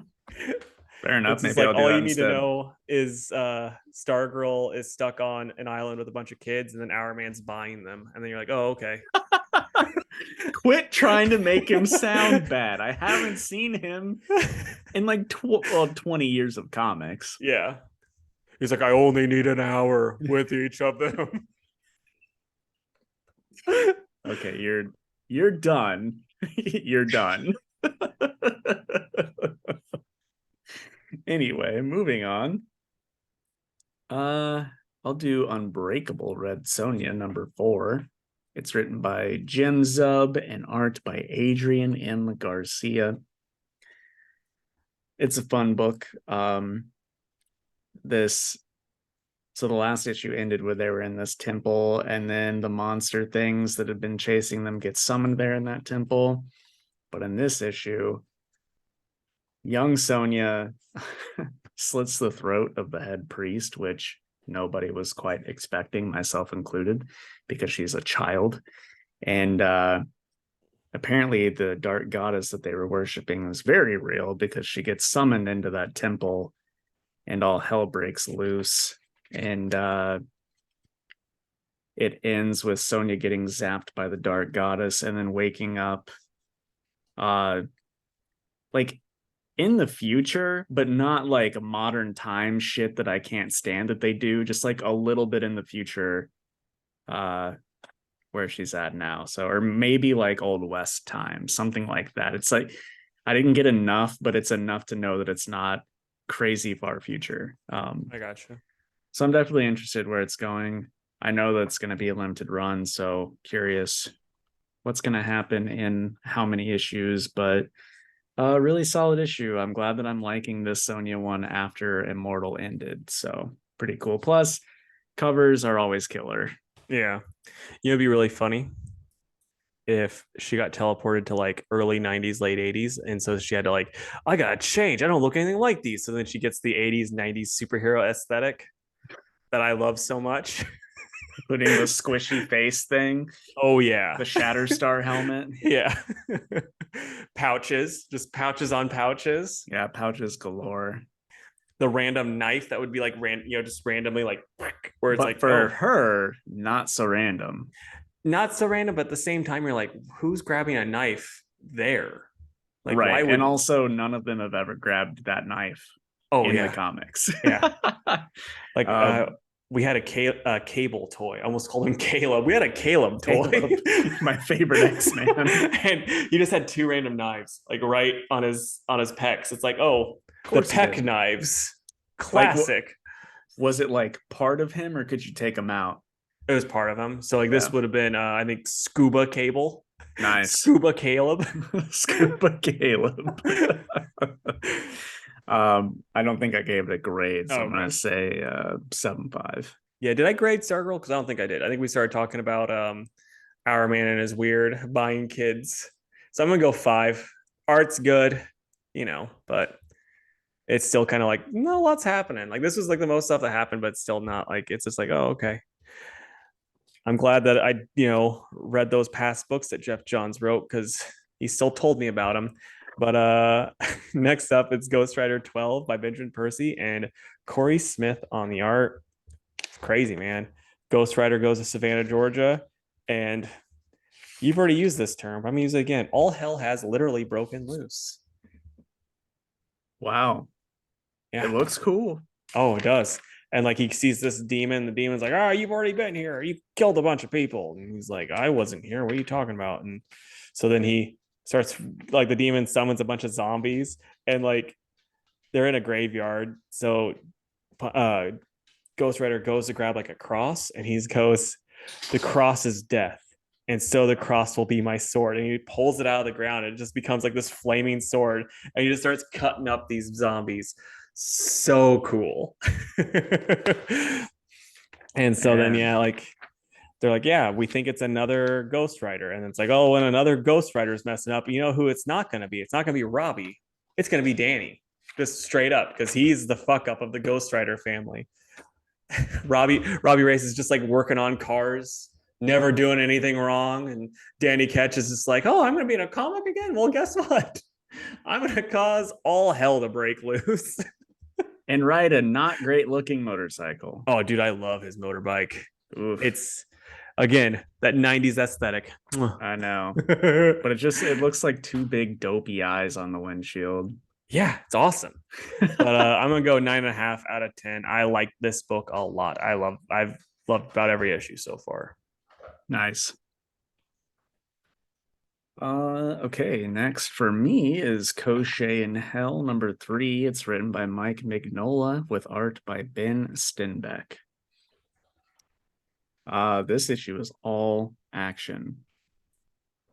fair enough. It's just Maybe like I'll do all that you need to instead. know is Stargirl is stuck on an island with a bunch of kids, and then Our Man's buying them, and then you're like, oh okay. Quit trying to make him sound bad. I haven't seen him in like 20 years of comics. Yeah, he's like, I only need an hour with each of them. Okay, you're done. You're done. Anyway, moving on. Uh, I'll do Unbreakable Red Sonja number 4. It's written by Jim Zub and art by Adrian M. Garcia. It's a fun book. This So the last issue ended where they were in this temple, and then the monster things that had been chasing them get summoned there in that temple. But in this issue, young Sonja slits the throat of the head priest, which nobody was quite expecting, myself included, because she's a child. And apparently the dark goddess that they were worshiping is very real, because she gets summoned into that temple and all hell breaks loose. And it ends with Sonja getting zapped by the dark goddess and then waking up like in the future, but not like modern time shit that I can't stand that they do, just like a little bit in the future uh where she's at now. So, or maybe like Old West time, something like that. It's like I didn't get enough, but it's enough to know that it's not crazy far future. I gotcha. So I'm definitely interested where it's going. I know that it's going to be a limited run, so curious what's going to happen in how many issues, but a really solid issue. I'm glad that I'm liking this Sonja one after Immortal ended. So pretty cool. Plus, covers are always killer. Yeah, it'd be really funny if she got teleported to like early 90s, late 80s. And so she had to like, I gotta change. I don't look anything like these. So then she gets the 80s, 90s superhero aesthetic that I love so much. Including the squishy face thing, Oh yeah. the Shatterstar helmet. Yeah. Pouches, just pouches on pouches. Yeah, pouches galore. The random knife that would be like just randomly like where it's But like, for oh, her, not so random. not so random, but at the same time, you're like, who's grabbing a knife there? Like, Right. why And would also, none of them have ever grabbed that knife oh in the yeah. comics. Yeah. Like um, we had a cable toy. I almost called him Caleb. We had a Caleb toy. Caleb, my favorite X-Man. And he just had two random knives, like right on his pecs. It's like, oh, Of the course he peck did. knives. Like, Classic. was it like part of him, or could you take him out? It was part of him. So like Yeah, this would have been I think scuba cable. nice. Scuba Caleb. Scuba Caleb. I don't think I gave it a grade, so I'm Okay. gonna say 7.5. Yeah, did I grade Stargirl? Because I don't think I did. I think we started talking about Our Man and his weird buying kids. So I'm gonna go 5. Art's good, but it's still kind of like not a lot's happening. Like this was like the most stuff that happened, but still not like it's just like, oh, okay. I'm glad that I, read those past books that Jeff Johns wrote because he still told me about them. But next up, it's Ghost Rider 12 by Benjamin Percy and Corey Smith on the art. It's crazy, man. Ghost Rider goes to Savannah, Georgia, and You've already used this term. I'm gonna use it again. All hell has literally broken loose. Wow. It Yeah. looks cool. Oh, it does. And like he sees this demon. The demon's like, "Oh, you've already been here. You killed a bunch of people." And he's like, "I wasn't here. What are you talking about?" And so then he starts like the demon summons a bunch of zombies, and like they're in a graveyard. So uh Ghost Rider goes to grab like a cross, and he goes, "The cross is death, and so the cross will be my sword." And he pulls it out of the ground, and it just becomes like this flaming sword, and he just starts cutting up these zombies. So cool. And so then, And yeah, like they're like, "Yeah, we think it's another Ghost Rider," and it's like, "Oh, and another Ghost Rider is messing up. You know who it's not going to be? It's not going to be Robbie. It's going to be Danny." Just straight up, because he's the fuck up of the Ghost Rider family. Robbie Race is just like working on cars, never doing anything wrong, and Danny Ketch is just like, "Oh, I'm gonna be in a comic again. Well, guess what? I'm gonna cause all hell to break loose." ride a not great looking motorcycle. Oh, dude, I love his motorbike. Oof. It's again that '90s aesthetic. I know. But it looks like two big dopey eyes on the windshield. Yeah, it's awesome. But I'm gonna go 9.5 out of 10. I like this book a lot. I've loved about every issue so far. Nice. Okay, next for me is Koschchei in Hell #3. It's written by Mike Mignola with art by Ben Stenbeck. This issue is all action.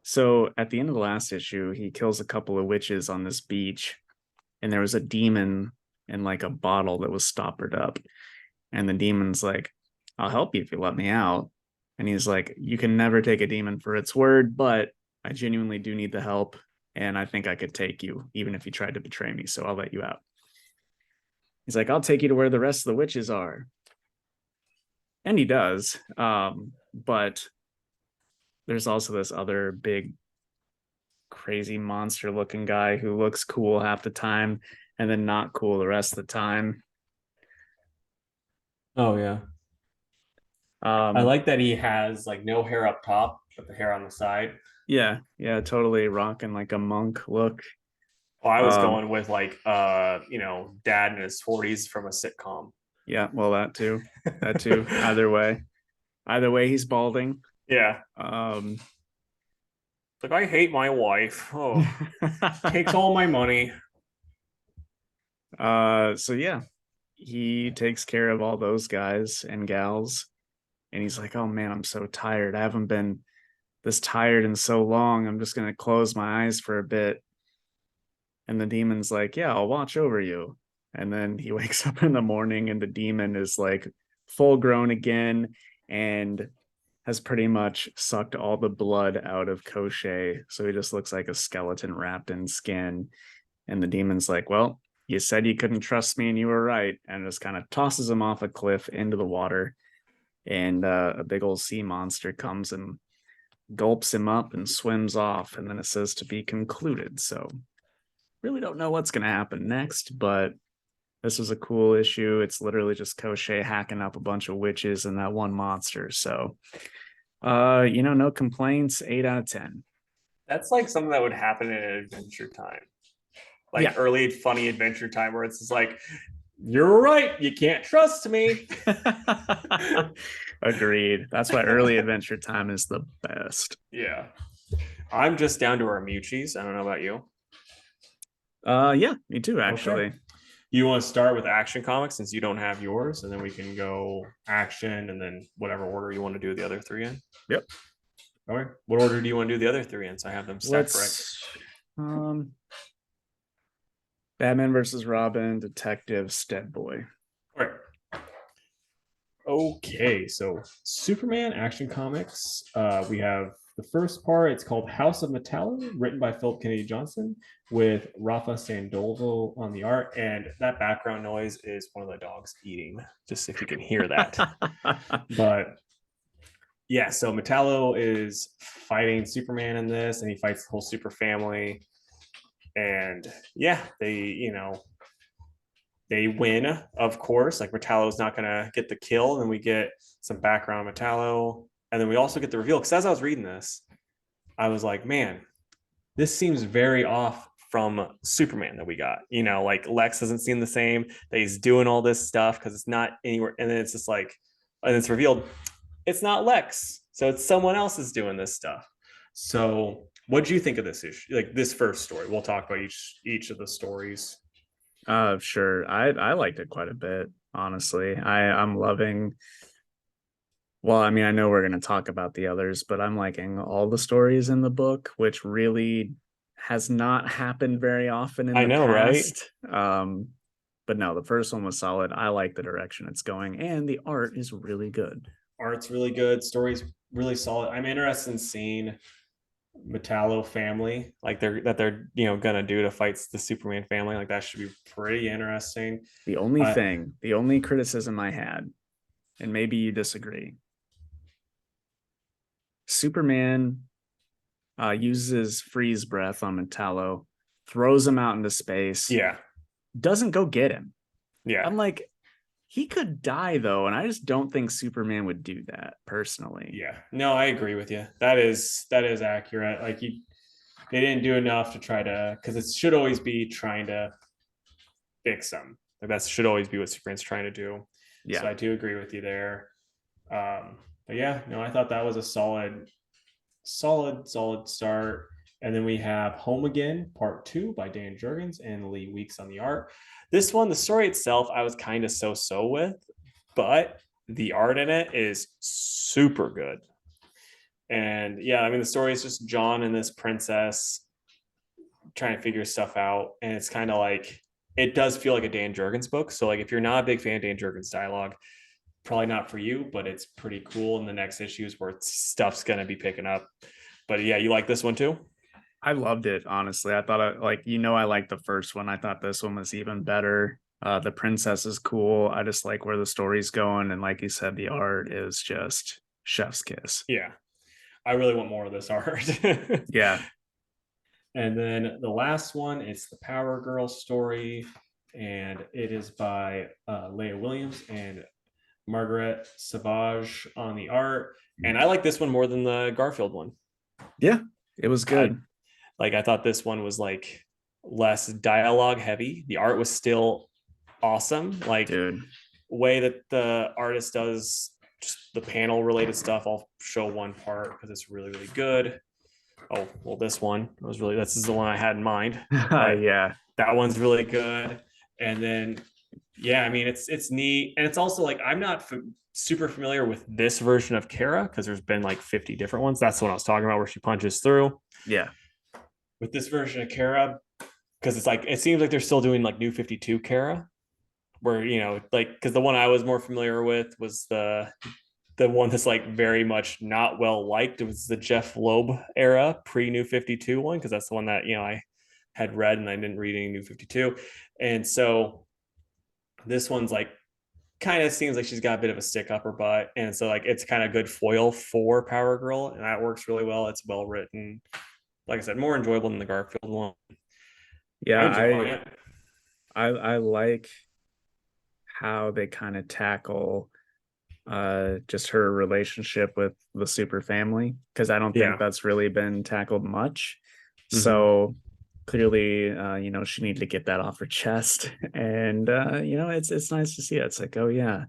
So at the end of the last issue, he kills a couple of witches on this beach, and there was a demon in like a bottle that was stoppered up. And the demon's like, "I'll help you if you let me out." And he's like, "You can never take a demon for its word, but I genuinely do need the help. And I think I could take you, even if you tried to betray me. So I'll let you out." He's like, "I'll take you to where the rest of the witches are." And he does. But there's also this other big, crazy monster looking guy who looks cool half the time and then not cool the rest of the time. Oh yeah. I Um, like that he has like no hair up top, but the hair on the side. yeah, totally rocking like a monk look. Oh, I was Um, going with like dad in his 40s from a sitcom. yeah, well, that too. Either way, he's balding. Yeah. Um, Like I hate my wife. Oh, takes all my money. so yeah, he takes care of all those guys and gals, and he's like, "Oh man, I'm so tired. I haven't been this tired in so long. I'm just gonna close my eyes for a bit." And the demon's like, "Yeah, I'll watch over you." And then he wakes up in the morning, and the demon is like full grown again and has pretty much sucked all the blood out of Koschchei. So he just looks like a skeleton wrapped in skin. And the demon's like, "Well, you said you couldn't trust me, and you were right." And just kind of tosses him off a cliff into the water. And a big old sea monster comes and gulps him up and swims off. And then it says to be concluded. So really don't know what's going to happen next, but this was a cool issue. It's literally just Koschchei hacking up a bunch of witches and that one monster. So, no complaints. 8 out of 10. That's like something that would happen in Adventure Time. Like Yeah. early funny Adventure Time where it's just like, "You're right, you can't trust me." Agreed. That's why early Adventure Time is the best. Yeah. I'm just down to our Muchis. I don't know about you. Yeah, me too, Okay. actually. You want to start with Action Comics since you don't have yours, and then we can go action and then whatever order you want to do the other three in. Yep. All right. What order do you want to do the other three in? So I have them stacked right. Um Batman versus Robin, Detective, Stead Boy. All right. Okay, so Superman Action Comics. We have the first part. It's called House of Metallo, written by Philip Kennedy Johnson, with Rafa Sandolvo on the art. And that background noise is one of the dogs eating, just if you can hear that. But yeah, so Metallo is fighting Superman in this, and he fights the whole super family. And yeah, they win, of course. Like Metallo's not gonna get the kill, and we get some background on Metallo, and then we also get the reveal. Because as I was reading this, I was like, man, this seems very off from Superman that we got. Like Lex doesn't seem the same, that he's doing all this stuff because it's not anywhere. And then it's just like, and it's revealed it's not Lex. So it's someone else is doing this stuff. So what do you think of this issue? Like this first story? We'll talk about each of the stories. Sure. I liked it quite a bit, honestly. I'm loving, well, I mean, I know we're going to talk about the others, but I'm liking all the stories in the book, which really has not happened very often in I the know, right? past. But no, the first one was solid. I like the direction it's going, and the art is really good. Art's really good. Story's really solid. I'm interested in seeing Metallo family, like they're gonna do to fight the Superman family. Like that should be pretty interesting. The only criticism I had, and maybe you disagree, Superman uses freeze breath on Metallo, throws him out into space, Yeah, doesn't go get him. yeah, I'm like, he could die though, and I just don't think Superman would do that personally. yeah. No, I agree with you. That is accurate. Like they didn't do enough to try to, because it should always be trying to fix them. Like that should always be what Superman's trying to do. So Yeah. I do agree with you there. But yeah, no, I thought that was a solid start. And then we have Home Again, Part 2 by Dan Jurgens and Lee Weeks on the art. This one, the story itself, I was kind of so with, but the art in it is super good. And yeah, I mean, the story is just John and this princess trying to figure stuff out. And it's kind of like, it does feel like a Dan Jurgens book. So, like, if you're not a big fan of Dan Jurgens dialogue, probably not for you, but it's pretty cool in the next issues where stuff's going to be picking up. But yeah, you like this one too? I loved it, honestly. I thought I liked the first one. I thought this one was even better. The princess is cool. I just like where the story's going. And like you said, the art is just chef's kiss. Yeah. I really want more of this art. Yeah. And then the last one is the Power Girl story, and it is by Leah Williams and Margaret Savage on the art. And I like this one more than the Garfield one. Yeah. It was I good. I thought this one was like less dialogue heavy. The art was still awesome. Like Dude. way that the artist does just the panel related stuff. I'll show one part because it's really good. Oh, well, this is the one I had in mind, but Yeah. that one's really good. And then yeah, I mean it's neat, and it's also like I'm not super familiar with this version of Kara because there's been like 50 different ones. That's the one I was talking about where she punches through. Yeah. With this version of Kara, because it's like it seems like they're still doing like New 52 Kara, where like because the one I was more familiar with was the one that's like very much not well liked. It was the Jeff Loeb era pre New 52 one, because that's the one that I had read, and I didn't read any New 52. And so this one's like kind of seems like she's got a bit of a stick up her butt, and so like it's kind of good foil for Power Girl, and that works really well. It's well written, like I said, more enjoyable than the Garfield one. Yeah. I'm enjoying it. I like how they kind of tackle just her relationship with the super family, because I don't think Yeah. that's really been tackled much. Mm-hmm. So clearly, she needed to get that off her chest. And it's nice to see it. It's like, oh yeah,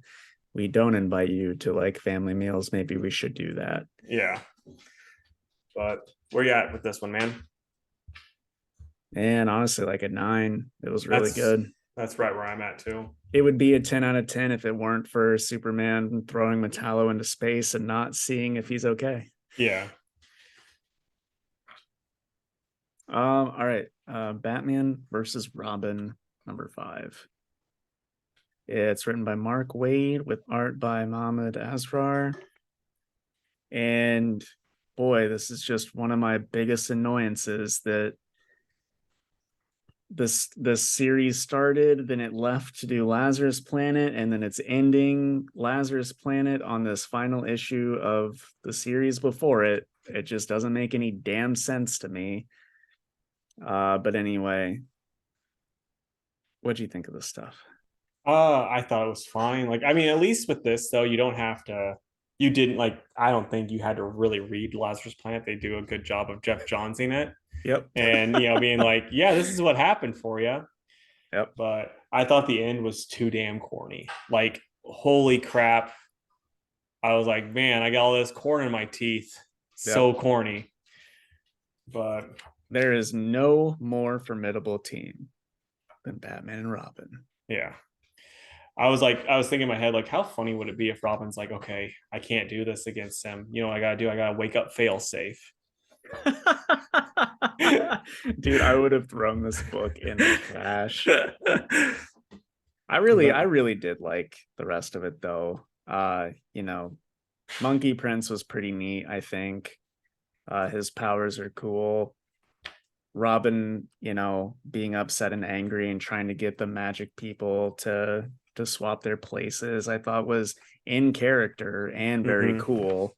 we don't invite you to like family meals. Maybe we should do that. Yeah. But where you at with this one, man? And honestly, like a 9, it was really That's good. that's right where I'm at too. It would be a 10 out of 10 if it weren't for Superman throwing Metallo into space and not seeing if he's okay. Yeah. All right. Batman versus Robin, number 5. It's written by Mark Waid with art by Mahmoud Asrar. And boy, this is just one of my biggest annoyances that this series started, then it left to do Lazarus Planet, and then it's ending Lazarus Planet on this final issue of the series before it. It just doesn't make any damn sense to me. But anyway, what do you think of this stuff? I thought it was fine. Like, I mean, at least with this though, you don't have to. you didn't like, I don't think you had to really read Lazarus Planet. They do a good job of Jeff Johns in it, Yep. and being like, yeah, this is what happened for you. Yep. But I thought the end was too damn corny. Like, holy crap. I was like, man, I got all this corn in my teeth. Yep. So corny. But There is no more formidable team than Batman and Robin. yeah. I was thinking in my head, like, how funny would it be if Robin's like, okay, I can't do this against him. You know what I gotta do? I gotta wake up fail safe. Dude, I would have thrown this book in the trash. I really did like the rest of it though. Monkey Prince was pretty neat, I think. His powers are cool. Robin, being upset and angry and trying to get the magic people to swap their places, I thought was in character and very cool.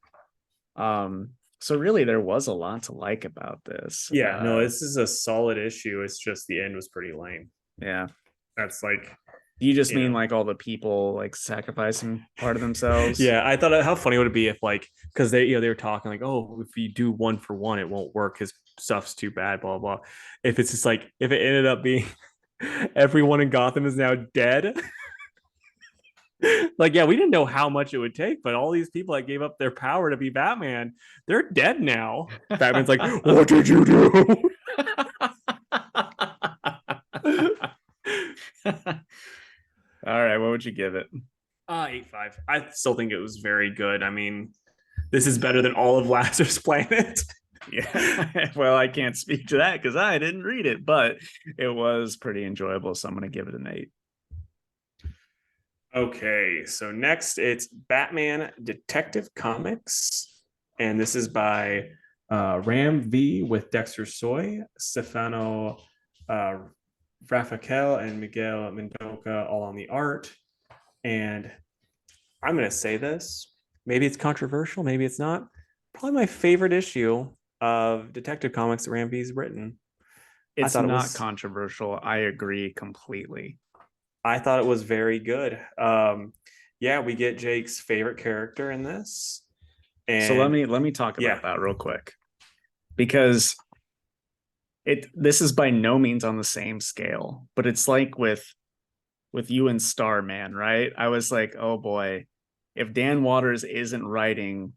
So really there was a lot to like about this. Yeah, no, this is a solid issue. It's just the end was pretty lame. Yeah. That's like, You just mean like all the people like sacrificing part of themselves? yeah, I thought how funny would it be if like, because they were talking like, oh, if you do 1-for-1, it won't work. His stuff's too bad, blah blah. If it's just like, if it ended up being everyone in Gotham is now dead. Like, yeah, we didn't know how much it would take, but all these people that gave up their power to be Batman, they're dead now. Batman's like, what did you do? All right, what would you give it? 8.5. I still think it was very good. I mean, this is better than all of Lazarus Planet. Yeah. Well, I can't speak to that because I didn't read it, but it was pretty enjoyable. So I'm going to give it an 8. Okay, so next it's Batman Detective Comics, and this is by Ram V with Dexter Soy, Stefano Rafael, and Miguel Mendoza all on the art. And I'm going to say this. Maybe it's controversial, maybe it's not. Probably my favorite issue of Detective Comics that Ram V's written. It's not controversial. I agree completely. I thought it was very good. Yeah, we get Jake's favorite character in this. And so let me talk about that real quick. Because this is by no means on the same scale, but it's like with you and Starman, right? I was like, oh boy, if Dan Watters isn't writing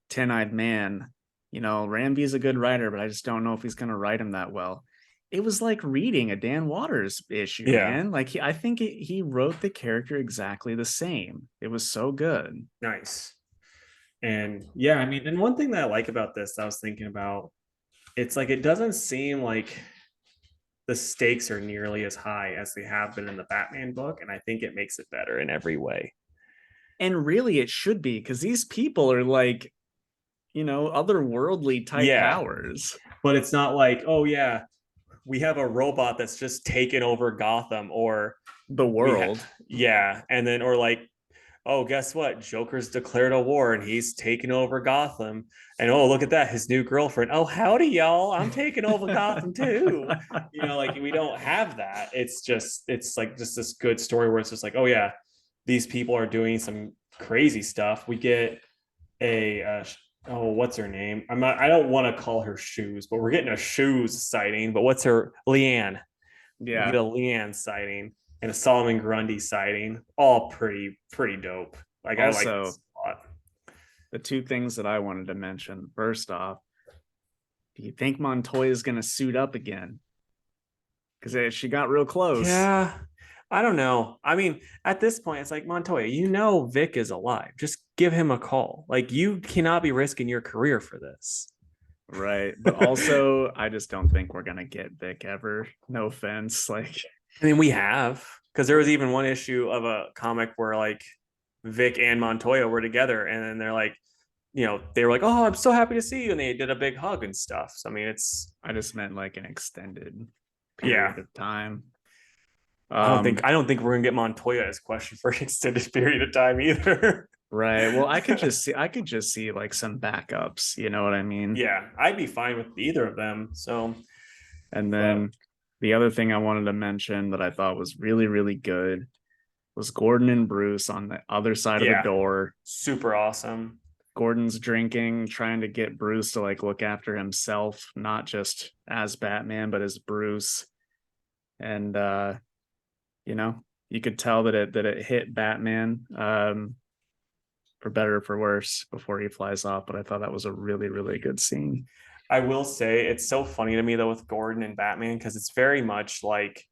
Ten-Eyed Man, Ramby's a good writer, but I just don't know if he's going to write him that well. It was like reading a Dan Watters issue, man. Like I think he wrote the character exactly the same. It was so good. Nice. And yeah, I mean, and one thing that I like about this, I was thinking about, it's like, it doesn't seem like the stakes are nearly as high as they have been in the Batman book. And I think it makes it better in every way. And really it should be, because these people are like, otherworldly type powers. But it's not like, oh yeah, we have a robot that's just taken over Gotham or the world. And then, or like, oh, guess what? Joker's declared a war and he's taken over Gotham. And oh, look at that, his new girlfriend. Oh, howdy, y'all. I'm taking over Gotham too. Like we don't have that. It's like just this good story where it's just like, oh yeah, these people are doing some crazy stuff. We get a what's her name? I don't want to call her Shoes, but we're getting a Shoes sighting. But what's her? Leanne. Yeah. We get a Leanne sighting and a Solomon Grundy sighting. All pretty dope. Like also, I like this a lot. The two things that I wanted to mention. First off, do you think Montoya is going to suit up again? Because she got real close. Yeah. I don't know. I mean, at this point, it's like, Montoya, Vic is alive. Just give him a call. Like, you cannot be risking your career for this. Right. But also, I just don't think we're going to get Vic ever. No offense. Like, I mean, we have, because there was even one issue of a comic where like Vic and Montoya were together, and then they're like, they were like, oh, I'm so happy to see you. And they did a big hug and stuff. So, I mean, I just meant like an extended period of time. I don't think we're gonna get Montoya as question for an extended period of time either. Right. Well, I could just see like some backups. You know what I mean? Yeah, I'd be fine with either of them. So, and then the other thing I wanted to mention that I thought was really, really good was Gordon and Bruce on the other side of the Yeah, door. super awesome. Gordon's drinking, trying to get Bruce to like look after himself, not just as Batman, but as Bruce. And you know, you could tell that it hit Batman, for better or for worse, before he flies off. But I thought that was a really, really good scene. I will say it's so funny to me though with Gordon and Batman because it's very much like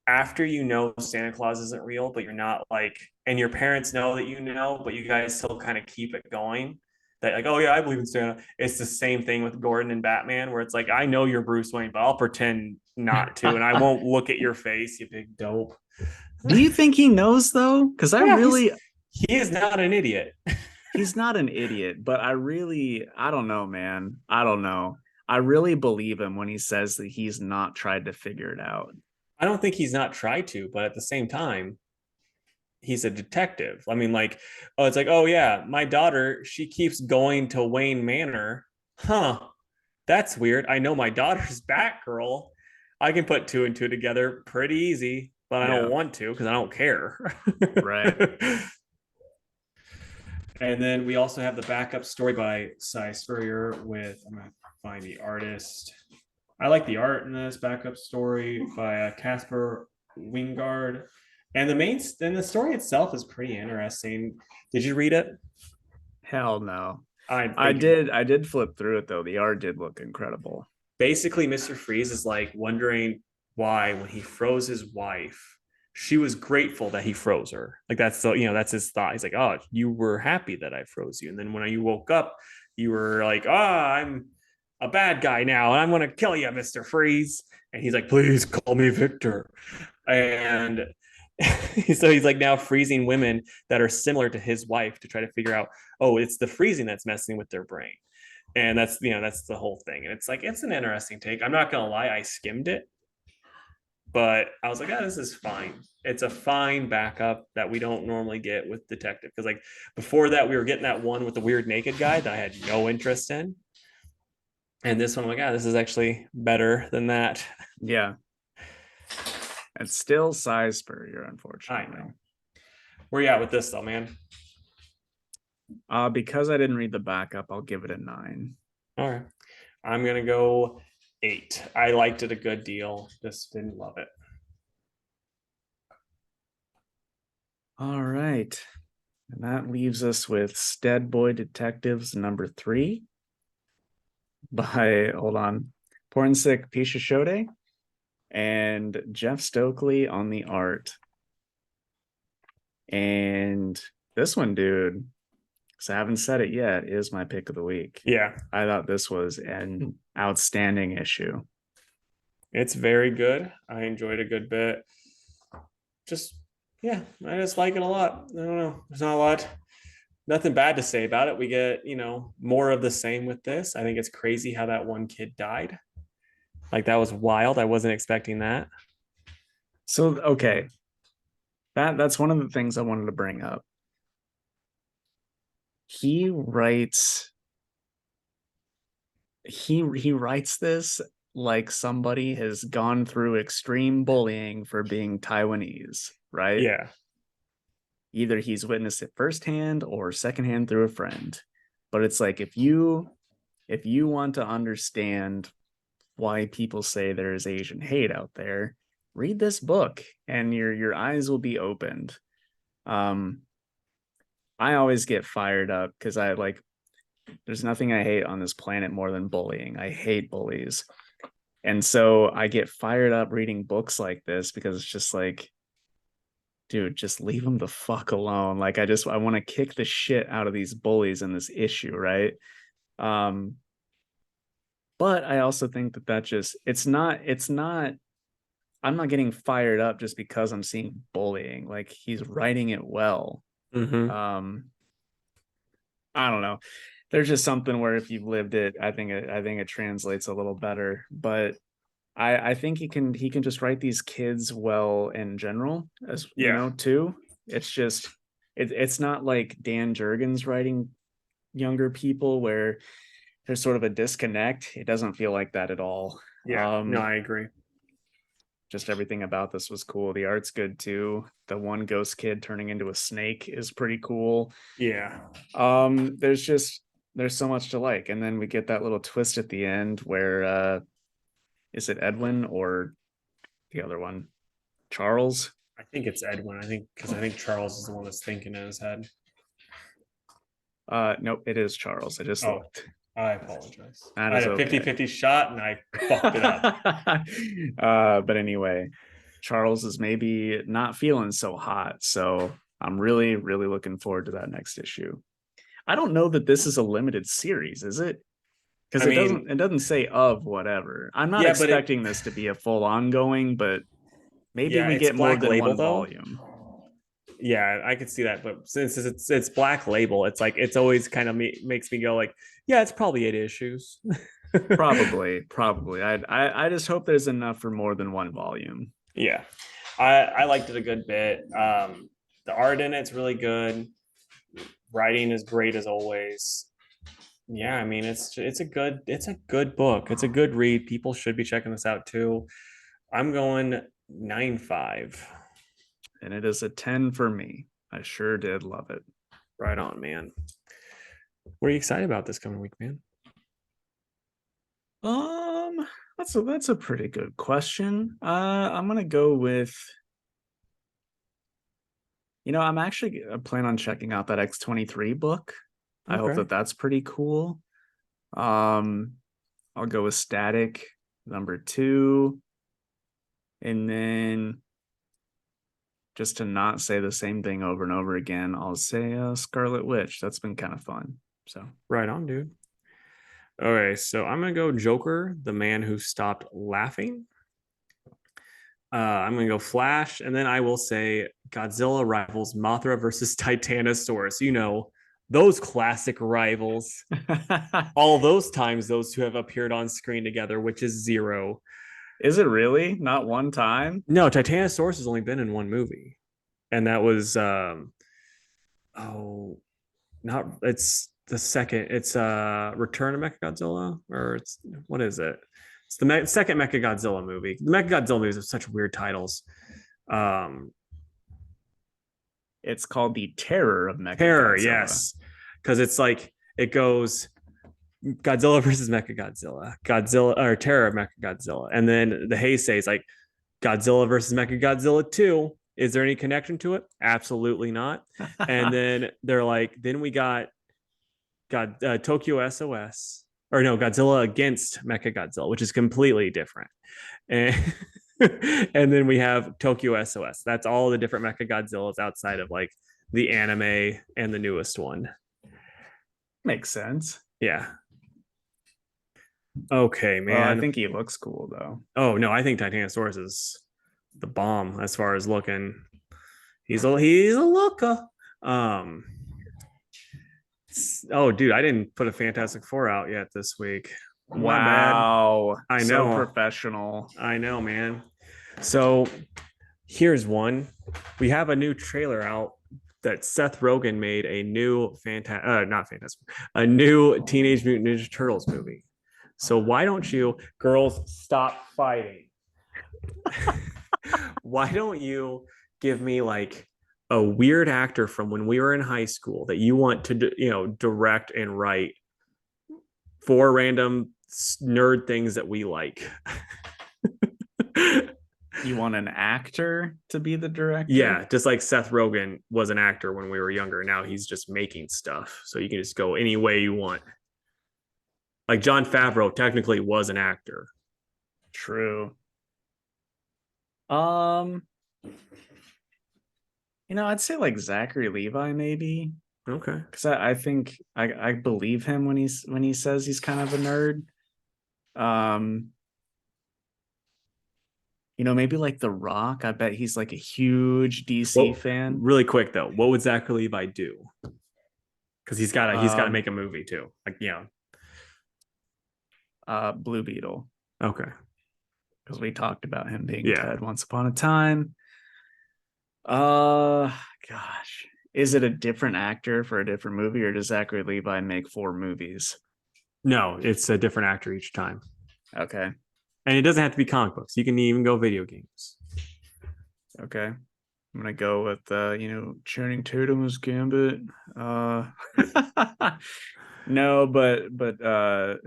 after you know Santa Claus isn't real, but you're not like, and your parents know that you know, but you guys still kind of keep it going. That like, oh yeah, I believe in Santa. It's the same thing with Gordon and Batman, where it's like, I know you're Bruce Wayne, but I'll pretend not to, and I won't look at your face, you big dope. Do you think he knows though? Because I Yeah, really, he is not an idiot. he's not an idiot, but I don't know, man. I don't know. I really believe him when he says that he's not tried to figure it out. I don't think he's not tried to, but at the same time, he's a detective. I mean, like, oh, it's like, oh yeah, my daughter, she keeps going to Wayne Manor. Huh. That's weird. I know my daughter's Batgirl. I can put two and two together pretty easy, but I don't Yeah, want to because I don't care. right. And then we also have the backup story by Cy Spurrier with, I'm going to find the artist. I like the art in this backup story by Casper Wingard. And the story itself is pretty interesting. Did you read it? Hell no. I I figured did I did flip through it though. The art did look incredible. basically Mr. Freeze is like wondering why when he froze his wife, she was grateful that he froze her. Like that's the, that's his thought. He's like, oh, you were happy that I froze you. And then when you woke up, you were like, I'm a bad guy now and I'm going to kill you, Mr. Freeze. And he's like, please call me Victor. And so he's like now freezing women that are similar to his wife to try to figure out, oh, it's the freezing that's messing with their brain. And that's the whole thing. And it's like it's an interesting take. I'm not gonna lie, I skimmed it, but I was like, this is fine. It's a fine backup that we don't normally get with detective. Because like before that, we were getting that one with the weird naked guy that I had no interest in. And this one, I'm like, this is actually better than that. Yeah. It's still size Spurrier, I unfortunately. know. Where you at with this though, man? Because I didn't read the backup, I'll give it a 9. All right. I'm gonna go 8. I liked it a good deal. Just didn't love it. All right. And that leaves us with Stead Boy Detectives number 3 by, hold on, Pornsick Pichashode and Jeff Stokely on the art. And this one, dude, because I haven't said it yet, is my pick of the week. Yeah. I thought this was an outstanding issue. It's very good. I enjoyed a good bit. Just, yeah, I just like it a lot. I don't know. There's not a lot, nothing bad to say about it. We get, more of the same with this. I think it's crazy how that one kid died. Like that was wild. I wasn't expecting that. So, okay. That's one of the things I wanted to bring up. He writes this like somebody has gone through extreme bullying for being Taiwanese, right? Yeah. Either he's witnessed it firsthand or secondhand through a friend. But it's like if you want to understand why people say there is Asian hate out there, read this book and your eyes will be opened. I always get fired up because there's nothing I hate on this planet more than bullying. I hate bullies. And so I get fired up reading books like this because it's just like, dude, just leave them the fuck alone. Like I want to kick the shit out of these bullies in this issue, right? But I also think that just it's not I'm not getting fired up just because I'm seeing bullying. Like he's writing it well. Mm-hmm. I don't know. There's just something where if you've lived it, I think it translates a little better. But I think he can just write these kids well in general, as too. It's just it's not like Dan Jurgens writing younger people where there's sort of a disconnect. It doesn't feel like that at all. Yeah. No, I agree. just everything about this was cool. The art's good too. The one ghost kid turning into a snake is pretty cool. Yeah. There's so much to like. And then we get that little twist at the end where is it Edwin or the other one? Charles? I think it's Edwin. I think Charles is the one that's thinking in his head. Nope, it is Charles. I just Oh, looked. I apologize. That I is had a okay. 50-50 shot and I fucked it up. But anyway, Charles is maybe not feeling so hot. So I'm really, really looking forward to that next issue. I don't know that this is a limited series, is it? Because it doesn't say of whatever. I'm not expecting this to be a full ongoing, but maybe we get more than one volume. Yeah, I could see that, but since it's Black Label, it's like it's always kind of makes me go like, yeah, it's probably 8 issues. probably. I just hope there's enough for more than one volume. Yeah, I liked it a good bit. The art in it's really good. Writing is great as always. Yeah, I mean it's a good book. It's a good read. People should be checking this out too. I'm going 9.5. And it is a 10 for me. I sure did love it. Right on, man. What are you excited about this coming week, man? That's a pretty good question. I'm gonna go with. I'm actually planning on checking out that X-23 book. I hope that that's pretty cool. I'll go with Static #2, and then just to not say the same thing over and over again, I'll say Scarlet Witch. That's been kind of fun. So right on, dude. Okay, so I'm gonna go Joker, the man who stopped laughing. I'm gonna go Flash, and then I will say Godzilla rivals Mothra versus Titanosaurus. Those classic rivals. All those times those two have appeared on screen together, which is 0. Is it really? Not one time? No, Titanosaurus has only been in one movie, and that was not it's the second. It's Return of Mechagodzilla, or what is it? It's the second Mechagodzilla movie. The Mechagodzilla movies have such weird titles. It's called The Terror of Mechagodzilla. Terror, yes, because it's like it goes Godzilla versus Mechagodzilla, Godzilla or Terror of Mechagodzilla, and then the Heisei is like Godzilla versus Mechagodzilla 2. Is there any connection to it? Absolutely not. And then they're like, then we got Tokyo SOS, or no, Godzilla against Mechagodzilla, which is completely different. And and then we have Tokyo SOS. That's all the different Mechagodzillas outside of like the anime and the newest one. Makes sense. Yeah. Okay, man. Well, I think he looks cool though. Oh no, I think Titanosaurus is the bomb as far as looking. He's a looker. Oh, dude, I didn't put a Fantastic Four out yet this week. Wow, I know. So professional. I know, man. So here's one. We have a new trailer out that Seth Rogen made a new a new Teenage Mutant Ninja Turtles movie. So why don't you girls stop fighting? Why don't you give me like a weird actor from when we were in high school that you want to direct and write 4 random nerd things that we like? You want an actor to be the director? Yeah, just like Seth Rogen was an actor when we were younger. Now he's just making stuff. So you can just go any way you want. Like Jon Favreau technically was an actor. True. I'd say like Zachary Levi maybe. Okay. Because I think I believe him when he says he's kind of a nerd. Maybe like The Rock. I bet he's like a huge DC fan. Really quick though, what would Zachary Levi do? Because he's got to make a movie too. Like Blue Beetle. Okay. Because we talked about him being dead once upon a time. Gosh. Is it a different actor for a different movie, or does Zachary Levi make 4 movies? No, it's a different actor each time. Okay. And it doesn't have to be comic books. You can even go video games. Okay. I'm gonna go with Channing Tatum as Gambit. No, but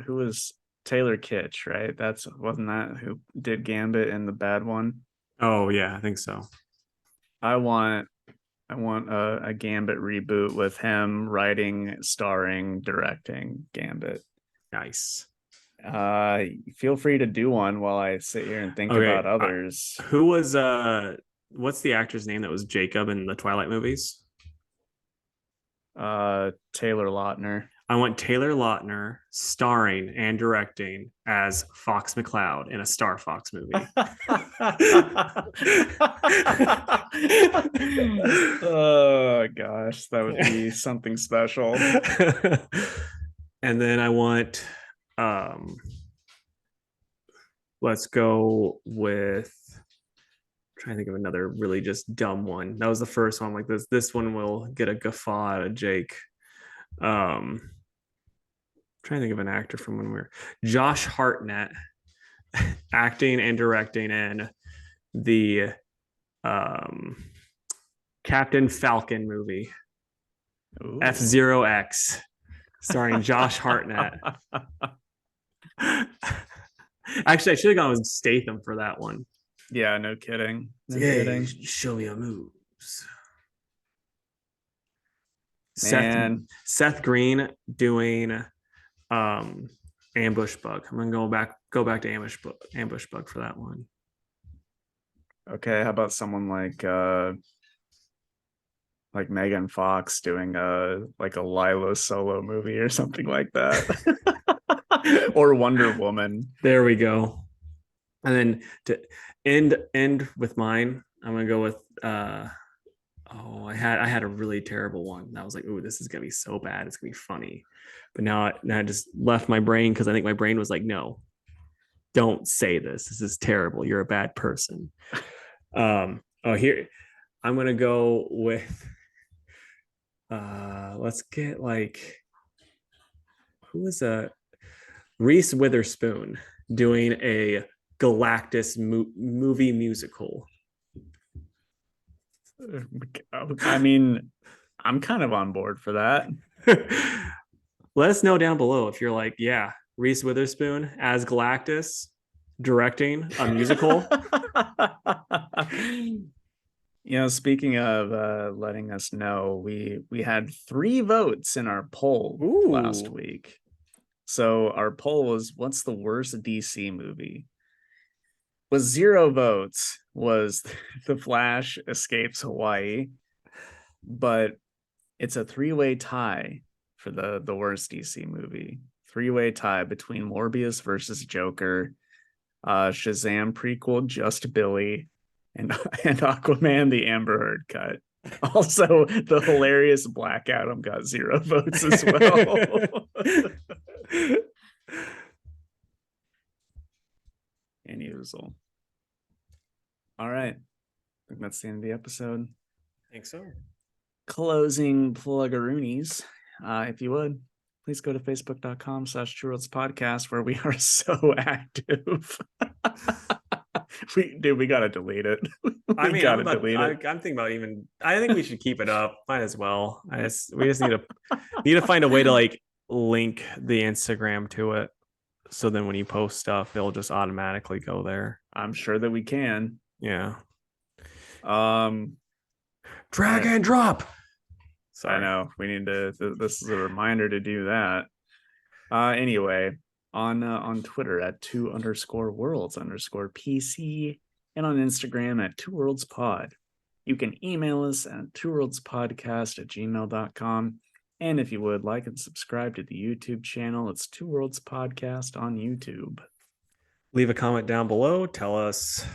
who was Taylor Kitsch, right? That's wasn't that who did Gambit in the bad one? Oh yeah, I think so. I want a Gambit reboot with him writing, starring, directing Gambit. Nice. Feel free to do one while I sit here and think Okay. about others. Who was what's the actor's name that was Jacob in the Twilight movies? Taylor Lautner. I want Taylor Lautner starring and directing as Fox McCloud in a Star Fox movie. Oh gosh, that would be something special. And then I want um let's go with trying to think of another really just dumb one. That was the first one. Like this one will get a guffaw out of Jake. Trying to think of an actor from when we were Josh Hartnett acting and directing in the Captain Falcon movie. Ooh. F-Zero X starring Josh Hartnett. Actually, I should have gone with Statham for that one. Yeah, no kidding. No kidding. Show me your moves. Man. Seth Green doing Ambush Bug. I'm gonna go back to Ambush Bug for that one. Okay, how about someone like Megan Fox doing a Lilo solo movie or something like that. Or Wonder Woman. There we go. And then to end with mine, I'm gonna go with I had a really terrible one. I was like, oh, this is gonna be so bad, it's gonna be funny. But now I just left my brain because I think my brain was like, no, don't say this. This is terrible. You're a bad person. Here I'm gonna go with let's get who is Reese Witherspoon doing a Galactus movie musical. I mean, I'm kind of on board for that. Let us know down below if you're like, yeah, Reese Witherspoon as Galactus directing a musical. Speaking of letting us know, we had 3 votes in our poll last week. So our poll was, what's the worst DC movie? With 0 votes was The Flash Escapes Hawaii, but it's a 3-way tie for the worst DC movie. 3-way tie between Morbius versus Joker, Shazam prequel Just Billy, and Aquaman the Amber Heard cut. Also, the hilarious Black Adam got 0 votes as well. Any usual. All right. I think that's the end of the episode. I think so. Closing pluggaroonies. If you would, please go to facebook.com/trueworldspodcast, where we are so active. we gotta delete it. I'm thinking about I think we should keep it up. Might as well. We just need to find a way to link the Instagram to it, so then when you post stuff, it'll just automatically go there. I'm sure that we can. Yeah. Drag and drop. Sorry. I know we need to. This is a reminder to do that. Anyway, on Twitter at 2_worlds_PC and on Instagram at 2worldspod. You can email us at 2worldspodcast@gmail.com. And if you would, like and subscribe to the YouTube channel. It's 2 Worlds Podcast on YouTube. Leave a comment down below. Tell us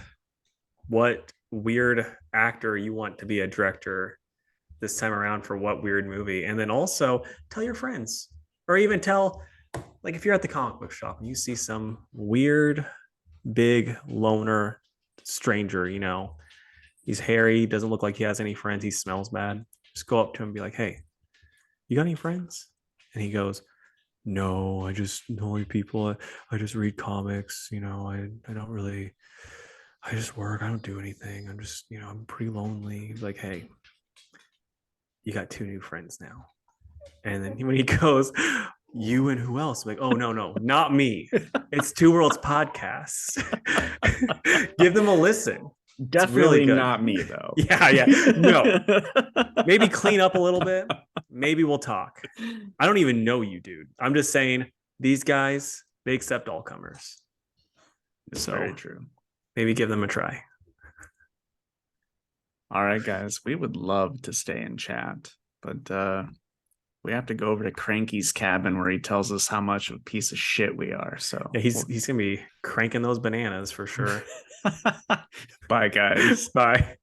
what weird actor you want to be a director this time around for what weird movie. And then also tell your friends, or even tell, if you're at the comic book shop and you see some weird, big, loner stranger, he's hairy, doesn't look like he has any friends, he smells bad. Just go up to him and be like, hey, you got any friends? And he goes, no, I just know people. I just read comics. I don't really. I just work. I don't do anything. I'm just, I'm pretty lonely. Like, hey, you got two new friends now. And then when he goes, you and who else? I'm like, oh, no, no, not me. It's Two Worlds Podcasts. Give them a listen. It's really Definitely good. not me though. Yeah, yeah. No, maybe clean up a little bit. Maybe we'll talk. I don't even know you, dude. I'm just saying these guys, they accept all comers. It's So very true. maybe give them a try. All right, guys, we would love to stay in chat, but we have to go over to Cranky's cabin where he tells us how much of a piece of shit we are. So Yeah, he's gonna be cranking those bananas for sure. bye, guys. Bye.